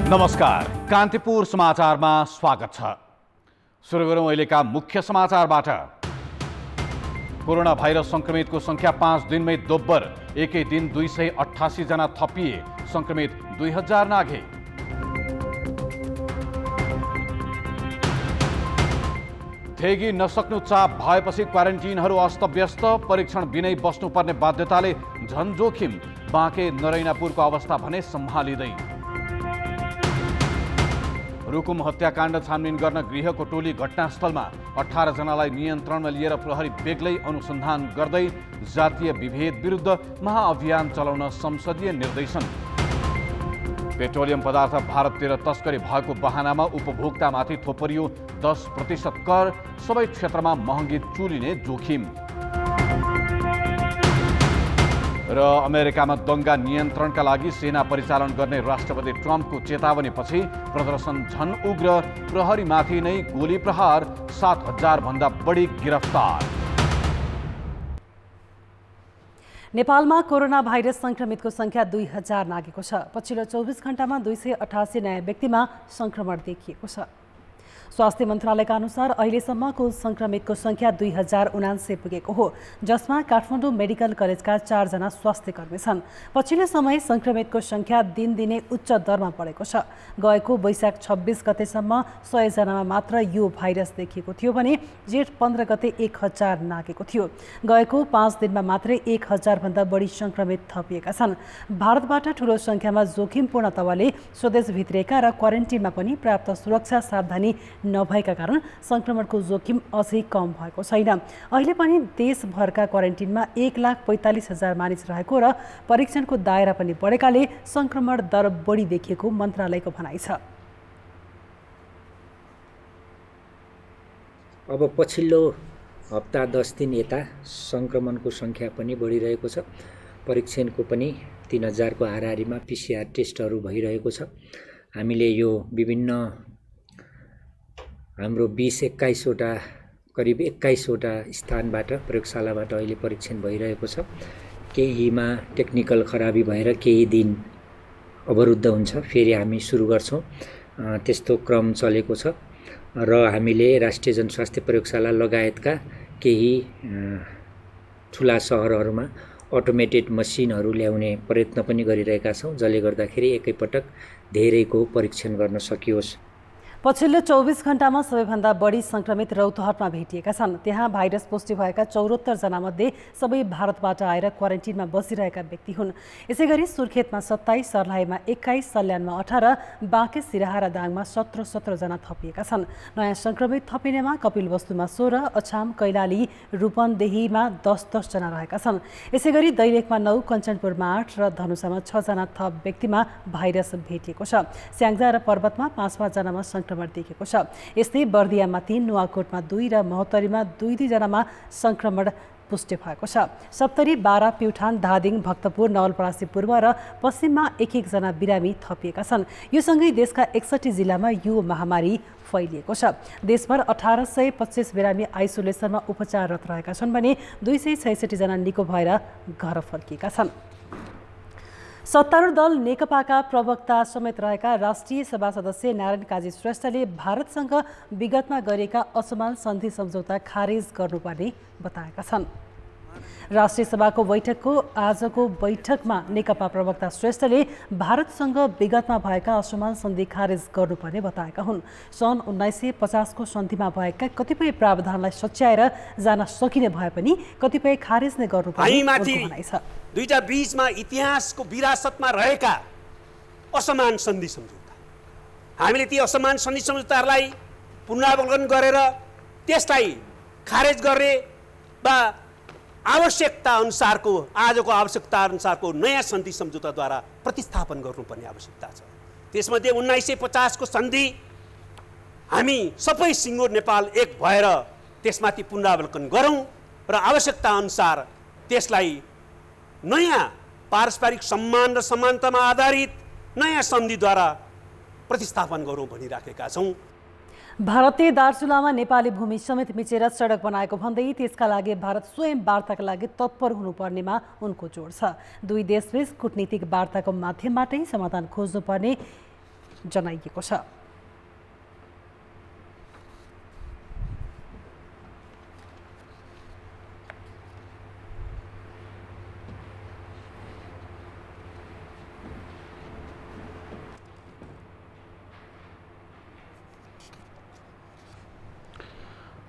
नमस्कार, कान्तिपुर समाचारमा स्वागत छ। सुरु गरौँ अहिलेका मुख्य समाचारबाट। कोरोना भाइरस संक्रमितको संख्या 5 दिनमै दोब्बर, एकै दिन 288 जना थपिए, संक्रमित 2000 नाघे। थेगी नसक्नु चाप भएपछि क्वारेन्टिनहरू अस्तव्यस्त, परीक्षण बिनै बस्नुपर्ने बाध्यताले झन जोखिम, बाँके नरैनापुरको अवस्था भने सम्हालिँदै। रुकुम हत्याकाण्ड छानबिन गर्न गृहको टोली घटनास्थलमा, 18 जनालाई नियन्त्रणमा लिएर प्रहरी बेग्लै अनुसन्धान गर्दै, जातीय विभेद विरुद्ध महाअभियान चलाउन संसदीय निर्देशन। पेट्रोलियम पदार्थ भारततिर तस्करी भएको बहानामा उपभोक्तामाथि थोपरियो 10% कर, सबै क्षेत्रमा महँगी चुलिने जोखिम। र अमेरिकामा दंगा नियन्त्रणका लागि सेना परिचालन गर्ने राष्ट्रपति ट्रम्पको चेतावनीपछि प्रदर्शन झन उग्र, प्रहरीमाथि नै गोली प्रहार, 7000 भन्दा बढी गिरफ्तार। नेपालमा कोरोना भाइरस संक्रमितको संख्या 2000 नागेको छ। पछिल्लो 24 घण्टामा 288 नयाँ व्यक्तिमा संक्रमण देखिएको छ। स्वास्थ्य मन्त्रालयका अनुसार अहिलेसम्म कुल संक्रमितको संख्या 2079 पुगेको हो, जसमा काठमाडौँ मेडिकल कलेजका 4 जना स्वास्थ्य कर्मी छन्। पछिल्लो समय संक्रमितको संख्या दिनदिनै उच्च दरमा बढेको छ। गएको वैशाख 26 गतेसम्म 100 जनामा मात्र यो भाइरस देखिएको थियो भने जेठ 15 गते 1000 नागेको थियो। गएको 5 दिनमा मात्रै 1000 भन्दा बढी संक्रमित थपिएका छन्। भारतबाट ठूलो संख्यामा जोखिमपूर्ण तवरले स्वदेश भित्रिएका र क्वारेन्टिनमा पनि पर्याप्त सुरक्षा सावधानी नभएका कारण संक्रमणको जोखिम अझै कम भएको छैन। अहिले पनि देशभरका क्वारेन्टिनमा 1,45,000 मानिस रहेको र परीक्षणको दायरा पनि बढेकाले संक्रमण दर बढी देखिएको मन्त्रालयको भनाइ छ। अब पछिल्लो हप्ता 10 दिन यता संक्रमणको संख्या पनि बढिरहेको छ। परीक्षणको पनि 3000 को हाराहारीमा PCR टेस्टहरू भइरहेको छ। हामीले यो विभिन्न हाम्रो 20-21 वटा करिब 21 वटा स्थानबाट प्रयोगशालाबाट अहिले परीक्षण भइरहेको छ। केहीमा टेक्निकल खराबी भएर केही दिन अवरुद्ध हुन्छ, फेरि हामी सुरु गर्छौं। त्यस्तो क्रम चलेको छ र हामीले राष्ट्रिय जनस्वास्थ्य प्रयोगशाला लगायतका केही ठुला सहरहरूमा अटोमेटेड मसिनहरू ल्याउने प्रयत्न पनि गरिरहेका छौं, जसले गर्दाखेरि एकैपटक धेरैको परीक्षण गर्न सकियोस्। पछिल्लो 24 घण्टामा सबैभन्दा बढी संक्रमित रौतहटमा भेटिएका छन्। त्यहाँ भाइरस पुष्टि भएका 74 जनामध्ये सबै भारतबाट आएर क्वारेन्टिनमा बसिरहेका व्यक्ति हुन्। यसैगरी सुर्खेतमा 27, सर्लाहीमा 21, सल्यानमा 18, बाँके सिराहा र दाङमा 17 जना थपिएका छन्। नयाँ संक्रमित थपिनेमा कपिलवस्तुमा 16, अछाम, कैलाली, रूपन्देहीमा 10 जना रहेका छन्। यसैगरी दैलेखमा 9, कञ्चनपुरमा 8 र धनुषामा 6 जना थप व्यक्तिमा भाइरस भेटिएको छ। स्याङ्जा र पर्वतमा 5 जनामा संक्रमण देखिएको छ। यस्तै बर्दियामा 3, नुवाकोटमा 2 र महोत्तरीमा 2 जनामा संक्रमण पुष्टि भएको छ। सप्तरी, बारा, प्युठान, धादिङ, भक्तपुर, नवलपरासी पूर्व र पश्चिममा 1-1 जना बिरामी थपिएका छन्। यो सँगै देशका 61 जिल्लामा यो महामारी फैलिएको छ। देशभर 1825 बिरामी आइसोलेसनमा उपचाररत रहेका छन् भने 266 जना निको भएर घर फर्किएका छन्। सत्तारूढ दल नेकपाका प्रवक्ता समेत रहेका राष्ट्रिय सभा सदस्य नारायण काजी श्रेष्ठले भारतसँग विगतमा गरिएका असमान सन्धि सम्झौता खारेज गर्नुपर्ने बताएका छन्। राष्ट्रिय सभाको आजको बैठकमा नेकपा प्रवक्ता श्रेष्ठले भारतसँग विगतमा भएका असमान सन्धि खारेज गर्नुपर्ने बताएका हुन्। सन् 1950 को सन्धिमा भएका कतिपय प्रावधानलाई सच्याएर जान सकिने भए पनि कतिपय खारेज नै गर्नुपर्ने भनाइ छ। दुईटा बीचमा इतिहासको विरासतमा रहेका असमान सन्धि सम्झौता, हामीले ती असमान सन्धि सम्झौताहरूलाई पुनरावलोकन गरेर त्यसलाई खारेज गर्ने वा आवश्यकता अनुसारको आजको आवश्यकता अनुसारको नयाँ सन्धि सम्झौताद्वारा प्रतिस्थापन गर्नुपर्ने आवश्यकता छ। त्यसमध्ये 1950 को सन्धि हामी सबै सिङ्गो नेपाल एक भएर त्यसमाथि पुनरावलोकन गरौँ र आवश्यकता अनुसार त्यसलाई नयाँ पारस्परिक सम्मान र समानतामा आधारित नयाँ सन्धिद्वारा प्रतिस्थापन गरौँ भनिराखेका छौँ। भारतीय दार्चुलामा नेपाली भूमि समेत मिचेर सडक बनाएको भन्दै त्यसका लागि भारत स्वयं वार्ताका लागि तत्पर हुनुपर्नेमा उनको जोड छ। दुई देशबीच कूटनीतिक वार्ताको माध्यमबाटै समाधान खोज्नुपर्ने जनाइएको छ।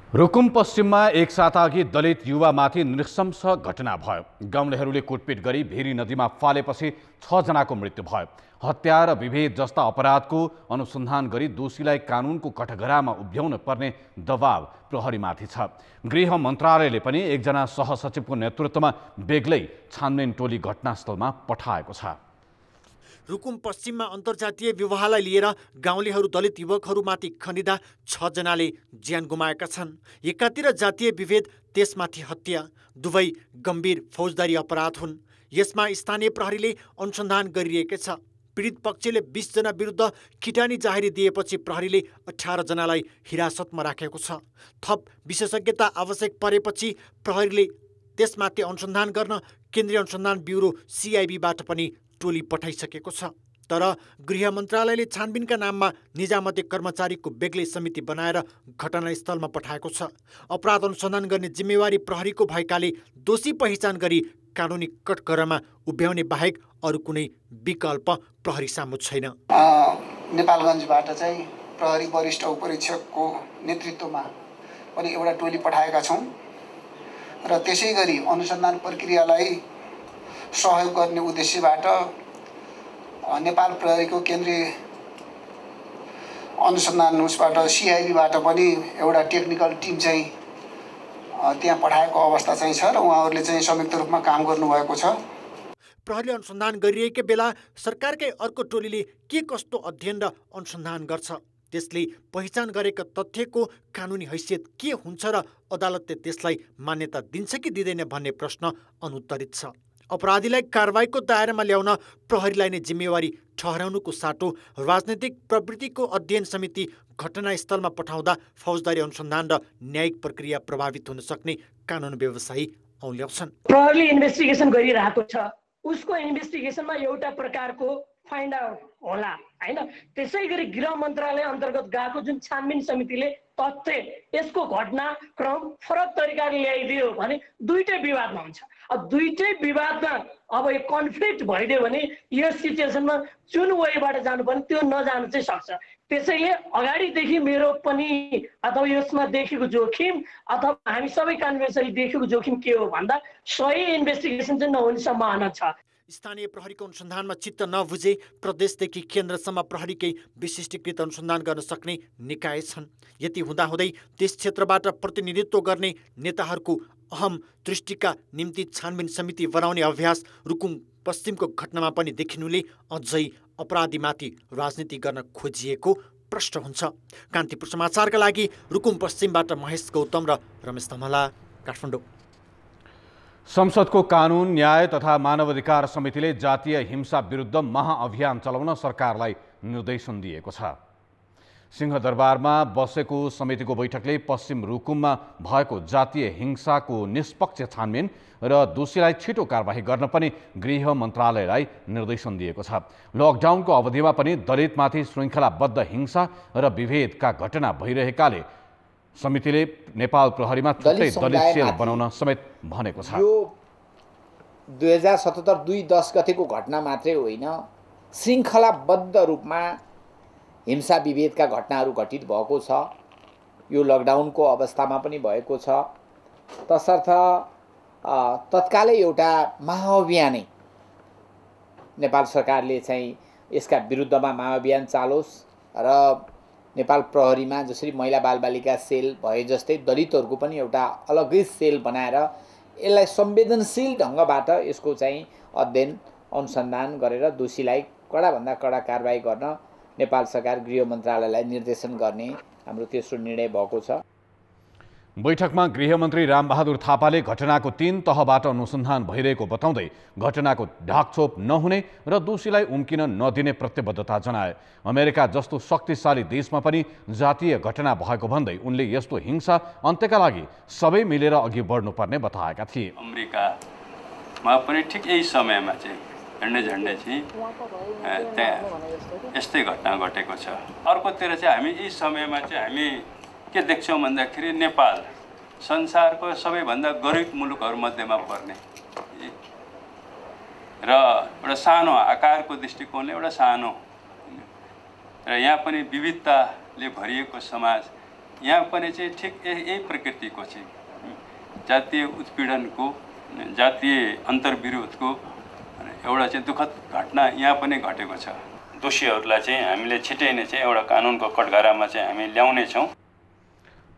रुकुम पश्चिममा एक साताअघि दलित युवामाथि नृशंस घटना भयो। गाउँलेहरूले कुटपिट गरी भेरी नदीमा फालेपछि 6 जनाको मृत्यु भयो। हत्या र विभेद जस्ता अपराधको अनुसन्धान गरी दोषीलाई कानुनको कठघरामा उभ्याउन पर्ने दबाव प्रहरीमाथि छ। गृह मन्त्रालयले पनि एकजना सहसचिवको नेतृत्वमा बेग्लै छानबिन टोली घटनास्थलमा पठाएको छ। रुकुम पश्चिममा अन्तर्जातीय विवाहलाई लिएर गाउँलेहरू दलित युवकहरूमाथि खनिँदा 6 जनाले ज्यान गुमाएका छन्। एकातिर जातीय विभेद, त्यसमाथि हत्या, दुवै गम्भीर फौजदारी अपराध हुन्। यसमा स्थानीय प्रहरीले अनुसन्धान गरिरहेको छ। पीडित पक्षले 20 जना विरुद्ध खिटानी जाहेरी दिएपछि प्रहरीले 18 जनालाई हिरासतमा राखेको छ। थप विशेषज्ञता आवश्यक परेपछि प्रहरीले त्यसमाथि अनुसन्धान गर्न केन्द्रीय अनुसन्धान ब्युरो CIBबाट पनि टोली पठाइसकेको छ। तर गृह मन्त्रालयले छानबिनका नाममा निजामती कर्मचारीको बेग्लै समिति बनाएर घटनास्थलमा पठाएको छ। अपराध अनुसन्धान गर्ने जिम्मेवारी प्रहरीको भएकाले दोषी पहिचान गरी कानुनी कठघरामा उभ्याउने बाहेक अरू कुनै विकल्प प्रहरी सामु छैन। नेपालगञ्जबाट चाहिँ प्रहरी वरिष्ठ उपरीक्षकको नेतृत्वमा पनि एउटा टोली पठाएका छौँ र त्यसै गरी अनुसन्धान प्रक्रियालाई सहयोग गर्ने उद्देश्यबाट नेपाल प्रहरीको केन्द्रीय अनुसन्धान उसबाट CIBबाट पनि एउटा टेक्निकल टिम चाहिँ त्यहाँ पठाएको अवस्था चाहिँ छ र उहाँहरूले चाहिँ संयुक्त रूपमा काम गर्नुभएको छ। प्रहरीले अनुसन्धान गरिरहेकै बेला सरकारकै अर्को टोलीले के कस्तो अध्ययन र अनुसन्धान गर्छ, त्यसले पहिचान गरेका तथ्यको कानुनी हैसियत के हुन्छ र अदालतले त्यसलाई मान्यता दिन्छ कि दिँदैन भन्ने प्रश्न अनुत्तरित छ। अपराधीलाई कारबाहीको दायरामा ल्याउन प्रहरीलाई नै जिम्मेवारी ठहराउनुको साटो राजनैतिक प्रवृत्तिको अध्ययन समिति घटनास्थलमा पठाउँदा फौजदारी अनुसन्धान र न्यायिक प्रक्रिया प्रभावित हुन सक्ने कानुन व्यवसायी औल्याउँछन्। प्रहरीले इन्भेस्टिगेसन गरिरहेको छ, उसको इन्भेस्टिगेसनमा एउटा प्रकारको फाइन्ड आउट होला हैन। त्यसै गरी गृह मन्त्रालय अन्तर्गत गएको जुन छानबिन समितिले तथ्य यसको घटनाक्रम फरक तरिकाले ल्याइदियो भने दुईटै विवादमा हुन्छ। अब दुईटै विवादमा अब यो कन्फ्लिक्ट भइदियो भने यो सिचुएसनमा जुन वेबाट जानुपर्ने त्यो नजानु चाहिँ सक्छ। त्यसैले अगाडिदेखि मेरो पनि अथवा यसमा देखेको जोखिम अथवा हामी सबै कानुनले देखेको जोखिम के हो भन्दा सही इन्भेस्टिगेसन चाहिँ नहुने सम्भावना छ। स्थानीय प्रहरीको अनुसन्धानमा चित्त नबुझे प्रदेशदेखि केन्द्रसम्म प्रहरीकै विशिष्टीकृत अनुसन्धान गर्न सक्ने निकाय छन्। यति हुँदाहुँदै त्यस क्षेत्रबाट प्रतिनिधित्व गर्ने नेताहरूको अहम दृष्टिका निम्ति छानबिन समिति बनाउने अभ्यास रुकुम पश्चिमको घटनामा पनि देखिनुले अझै अपराधीमाथि राजनीति गर्न खोजिएको प्रश्न हुन्छ। कान्तिपुर समाचारका लागि रुकुम पश्चिमबाट महेश गौतम र रमेश धमला, काठमाडौँ। संसदको कानुन, न्याय तथा मानवाधिकार समितिले जातीय हिंसा विरुद्ध महाअभियान चलाउन सरकारलाई निर्देशन दिएको छ। सिंहदरबारमा बसेको समितिको बैठकले पश्चिम रुकुममा भएको जातीय हिंसाको निष्पक्ष छानबिन र दोषीलाई छिटो कारबाही गर्न पनि गृह मन्त्रालयलाई निर्देशन दिएको छ। लकडाउनको अवधिमा पनि दलितमाथि श्रृङ्खलाबद्ध हिंसा र विभेदका घटना भइरहेकाले समितिले नेपाल प्रहरीमा छुट्टै दलित सेल बनाउन समेत भनेको छ। यो 2077 2/10 गतेको घटना मात्रै होइन, श्रृङ्खलाबद्ध रूपमा हिंसा विभेदका घटनाहरू घटित भएको छ। यो लकडाउनको अवस्थामा पनि भएको छ। तसर्थ तत्कालै एउटा महाअभियानै नेपाल सरकारले चाहिँ यसका विरुद्धमा महाअभियान चालोस् र नेपाल प्रहरीमा जसरी महिला बालबालिका सेल भए जस्तै दलितहरूको पनि एउटा अलग्गै सेल बनाएर यसलाई संवेदनशील ढङ्गबाट यसको चाहिँ अध्ययन अनुसन्धान गरेर दोषीलाई कडाभन्दा कडा कारबाही गर्न नेपाल सरकार गृह मन्त्रालयलाई निर्देशन गर्ने हाम्रो तेस्रो निर्णय भएको छ। बैठकमा गृहमन्त्री रामबहादुर थापाले घटनाको 3 तहबाट अनुसन्धान भइरहेको बताउँदै घटनाको ढाकछोप नहुने र दोषीलाई उम्किन नदिने प्रतिबद्धता जनाए। अमेरिका जस्तो शक्तिशाली देशमा पनि जातीय घटना भएको भन्दै उनले यस्तो हिंसा अन्त्यका लागि सबै मिलेर अघि बढ्नुपर्ने बताएका थिए। अमेरिकामा पनि ठिक यही समयमा चाहिँ झन्डै चाहिँ त्यहाँ यस्तै घटना घटेको छ। अर्कोतिर चाहिँ हामी यी समयमा चाहिँ हामी के देख्छौँ भन्दाखेरि नेपाल संसारको सबैभन्दा गरिब मुलुकहरूमध्येमा पर्ने र एउटा सानो आकारको दृष्टिकोणले एउटा सानो र यहाँ पनि विविधताले भरिएको समाज, यहाँ पनि चाहिँ ठिक यही प्रकृतिको चाहिँ जातीय उत्पीडनको, जातीय अन्तर्विरोधको एउटा चाहिँ दुःखद घटना यहाँ पनि घटेको छ। दोषीहरूलाई चाहिँ हामीले छिटै नै चाहिँ एउटा कानुनको कठघरामा चाहिँ हामी ल्याउने छौँ।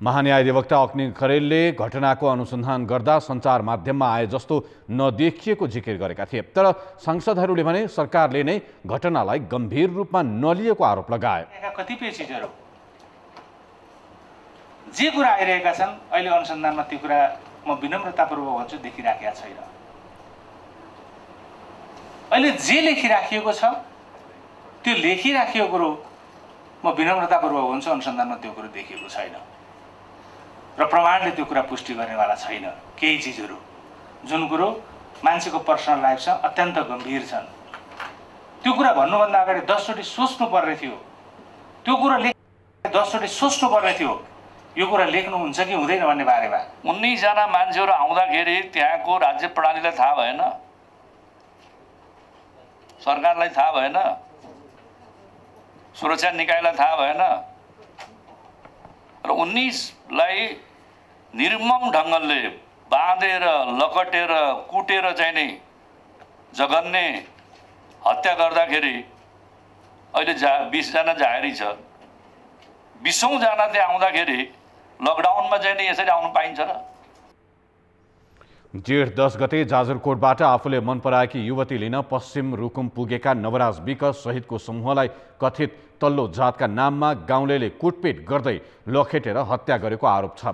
महान्यायाधिवक्ता अग्नि खरेलले घटनाको अनुसन्धान गर्दा सञ्चार माध्यममा आए जस्तो नदेखिएको जिकिर गरेका थिए। तर सांसदहरूले भने सरकारले नै घटनालाई गम्भीर रूपमा नलिएको आरोप लगाए। कतिपय चिजहरू जे कुरा आइरहेका छन् अहिले अनुसन्धानमा त्यो कुरा म विनम्रतापूर्वक भन्छु देखिराखेका छैन। अहिले जे लेखिराखिएको छ त्यो लेखिराखिएको कुरो म विनम्रतापूर्वक भन्छु अनुसन्धानमा त्यो कुरो देखिएको छैन र प्रमाणले त्यो कुरा पुष्टि गर्नेवाला छैन। केही चिजहरू जुन कुरो मान्छेको पर्सनल लाइफसँग अत्यन्त गम्भीर छन् त्यो कुरा भन्नुभन्दा अगाडि 10 चोटि सोच्नु पर्ने थियो। त्यो कुरा 10 चोटि सोच्नु पर्ने थियो यो कुरा लेख्नुहुन्छ कि हुँदैन भन्ने बारेमा। 19 जना मान्छेहरू आउँदाखेरि त्यहाँको राज्य प्रणालीलाई थाहा भएन, सरकारलाई थाहा भएन, सुरक्षा निकायलाई थाहा भएन र 19लाई निर्मम ढङ्गले बाँधेर लकटेर कुटेर चाहिँ नि जघन्य हत्या गर्दाखेरि अहिले 20 जना जाहेरी छ। 20औं जना त्यहाँ आउँदाखेरि लकडाउनमा चाहिँ नि यसरी आउनु पाइन्छ र? जेठ 10 गते जाजरकोटबाट आफूले मन पराएकी युवती लिन पश्चिम रुकुम पुगेका नवराज विक सहितको समूहलाई कथित तल्लो जातका नाममा गाउँलेले कुटपिट गर्दै लखेटेर हत्या गरेको आरोप छ।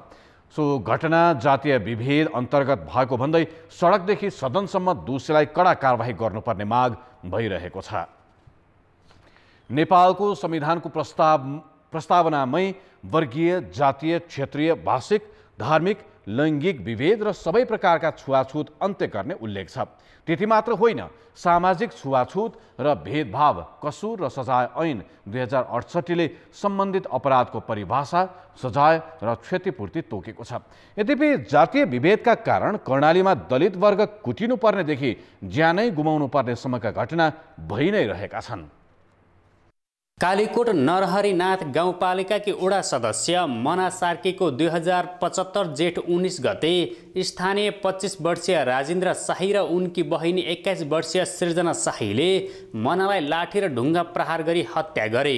सो घटना जातीय विभेद अन्तर्गत भएको भन्दै सडकदेखि सदनसम्म दोषीलाई कडा कारबाही गर्नुपर्ने माग भइरहेको छ। नेपालको संविधानको प्रस्तावनामै वर्गीय, जातीय, क्षेत्रीय, भाषिक, धार्मिक, लैङ्गिक विभेद र सबै प्रकारका छुवाछुत अन्त्य गर्ने उल्लेख छ। त्यति मात्र होइन, सामाजिक छुवाछुत र भेदभाव कसुर र सजाय ऐन 2068ले सम्बन्धित अपराधको परिभाषा, सजाय र क्षतिपूर्ति तोकेको छ। यद्यपि जातीय विभेदका कारण कर्णालीमा दलित वर्ग कुटिनुपर्नेदेखि ज्यानै गुमाउनु पर्नेसम्मका घटना भइ नै रहेका छन्। कालीकोट नरहरिनाथ गाउँपालिकाकी वडा सदस्य मना सार्कीको 2075 जेठ 19 गते स्थानीय 25 वर्षीय राजेन्द्र शाही र उनकी बहिनी 21 वर्षीय सृजना शाहीले मनालाई लाठी र ढुङ्गा प्रहार गरी हत्या गरे।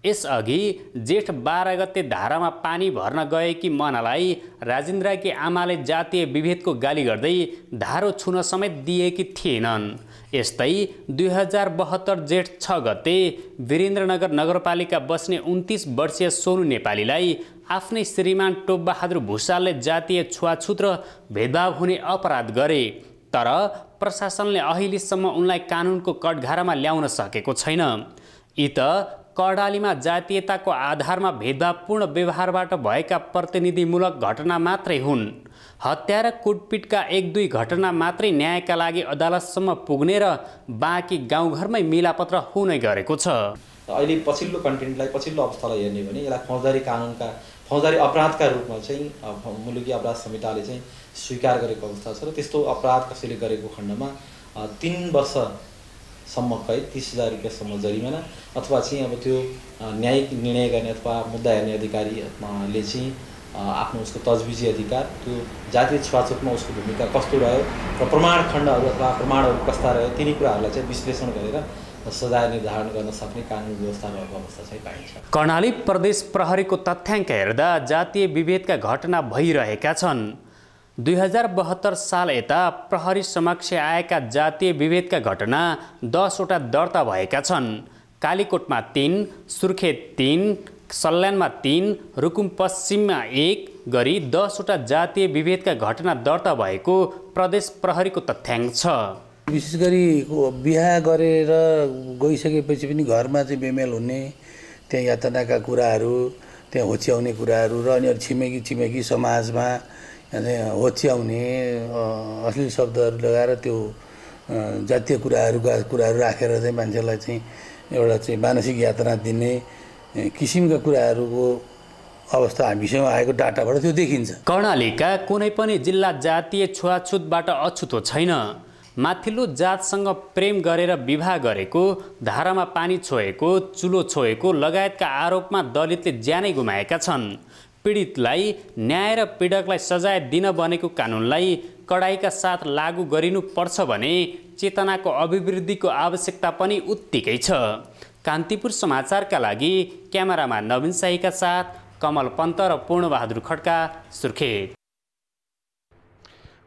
यसअघि जेठ 12 गते धारामा पानी भर्न गएकी मनालाई राजेन्द्रकी आमाले जातीय विभेदको गाली गर्दै धारो छुन समेत दिएकी थिएनन्। यस्तै 2072 जेठ 6 गते वीरेन्द्रनगर नगरपालिका बस्ने 29 वर्षीय सोनु नेपालीलाई आफ्नै श्रीमान टोपबहादुर भुषालले जातीय छुवाछुत र भेदभाव हुने अपराध गरे। तर प्रशासनले अहिलेसम्म उनलाई कानुनको कठघरामा ल्याउन सकेको छैन। यी त कर्णालीमा जातीयताको आधारमा भेदभावपूर्ण व्यवहारबाट भएका प्रतिनिधिमूलक घटना मात्रै हुन्। हत्या र कुटपिटका 1-2 घटना मात्रै न्यायका लागि अदालतसम्म पुग्ने र बाँकी गाउँघरमै मिलापत्र हुने गरेको छ। अहिले पछिल्लो कन्टेन्टलाई, पछिल्लो अवस्थालाई हेर्ने भने यसलाई फौजदारी अपराधका रूपमा चाहिँ मुलुकी अपराध संहिताले चाहिँ स्वीकार गरेको अवस्था छ र त्यस्तो अपराध कसैले गरेको खण्डमा 3 वर्षसम्म कैद, 30,000 रुपियाँसम्म जरिमाना अथवा चाहिँ अब त्यो न्यायिक निर्णय गर्ने अथवा मुद्दा हेर्ने अधिकारीले चाहिँ आफ्नो उसको तजविजी अधिकार, त्यो जातीय छुवाछुतमा उसको भूमिका कस्तो रह्यो र प्रमाण खण्डहरू अथवा प्रमाणहरू कस्ता रह्यो तिनी कुराहरूलाई चाहिँ विश्लेषण गरेर सजाय निर्धारण गर्न सक्ने कानुनी व्यवस्था भएको अवस्था चाहिँ पाइन्छ। कर्णाली प्रदेश प्रहरीको तथ्याङ्क हेर्दा जातीय विभेदका घटना भइरहेका छन्। 2072 साल यता प्रहरी समक्ष आएका जातीय विभेदका घटना 10 वटा दर्ता भएका छन्। कालीकोटमा 3, सुर्खेत 3, सल्यानमा 3, रुकुम पश्चिममा 1 गरी 10 वटा जातीय विभेदका घटना दर्ता भएको प्रदेश प्रहरीको तथ्याङ्क छ। विशेष गरी बिहा गरेर गइसकेपछि पनि घरमा चाहिँ बेमेल हुने, त्यहाँ यातनाका कुराहरू, त्यहाँ होच्याउने कुराहरू र अनि छिमेकी समाजमा होच्याउने अश्लील शब्दहरू लगाएर त्यो जातीय कुराहरू राखेर चाहिँ मान्छेलाई चाहिँ एउटा चाहिँ मानसिक यातना दिने किसिमका कुराहरूको अवस्था हामीसँग आएको डाटाबाट त्यो देखिन्छ। कर्णालीका कुनै पनि जिल्ला जातीय छुवाछुतबाट अछुतो छैन। माथिल्लो जातसँग प्रेम गरेर विवाह गरेको, धारामा पानी छोएको, चुलो छोएको लगायतका आरोपमा दलितले ज्यानै गुमाएका छन्। पीडितलाई न्याय र पीडकलाई सजाय दिन बनेको कानुनलाई कडाइका साथ लागू गरिनुपर्छ भने चेतनाको अभिवृद्धिको आवश्यकता पनि उत्तिकै छ। कान्तिपुर समाचारका लागि क्यामेरामा नवीन शाहीका साथ कमल पन्त र पूर्णबहादुर खड्का, सुर्खेत।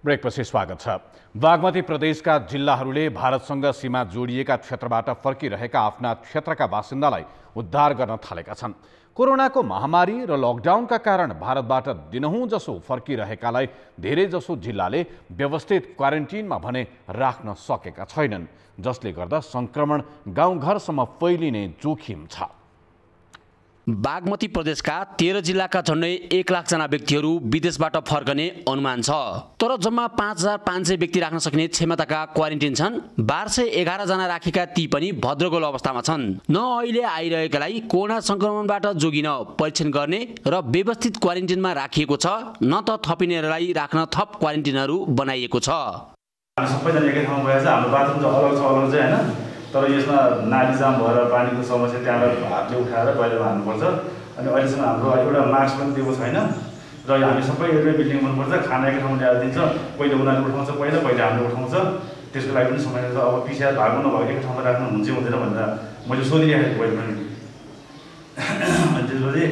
ब्रेकपछि स्वागत छ। बागमती प्रदेशका जिल्लाहरूले भारतसँग सीमा जोडिएका क्षेत्रबाट फर्किरहेका आफ्ना क्षेत्रका बासिन्दालाई उद्धार गर्न थालेका छन्। कोरोनाको महामारी र लकडाउनका कारण भारतबाट दिनहुँ जसो फर्किरहेकालाई धेरैजसो जिल्लाले व्यवस्थित क्वारेन्टिनमा भने राख्न सकेका छैनन्, जसले गर्दा संक्रमण गाउँघरसम्म फैलिने जोखिम छ। बागमती प्रदेशका 13 जिल्लाका झन्डै 1 लाख जना व्यक्तिहरू विदेशबाट फर्कने अनुमान छ। तर जम्मा 5500 व्यक्ति राख्न सक्ने क्षमताका क्वारेन्टिन छन्। 1211 जना राखेका ती पनि भद्रगोल अवस्थामा छन्। न अहिले आइरहेकालाई कोरोना संक्रमणबाट जोगिन परीक्षण गर्ने र व्यवस्थित क्वारेन्टिनमा राखिएको छ, न त थपिनेहरूलाई राख्न थप क्वारेन्टिनहरू बनाइएको छ। हामी सबैजना एकै ठाउँमा भएछ, हाम्रो बाथरुम चाहिँ अलग चाहिँ हैन, तर यसमा नाली जाम भएर पानीको समस्या त्यहाँबाट हातले उठाएर पहिला हाल्नुपर्छ। अनि अहिलेसम्म हाम्रो एउटा मास्क पनि दिएको छैन र हामी सबै एउटै बिल्डिङ हुनुपर्छ। खाना एकै ठाउँमा ल्याएर दिन्छ, पहिले उनीहरूले उठाउँछ, पहिले हामीले उठाउँछ। त्यसको लागि पनि समय छ। अब पिसिआर भएको नभएको एकै ठाउँमा राख्नु हुन्छ हुँदैन भनेर मैले सोधिरहेको पहिले पनि। अनि त्यसपछि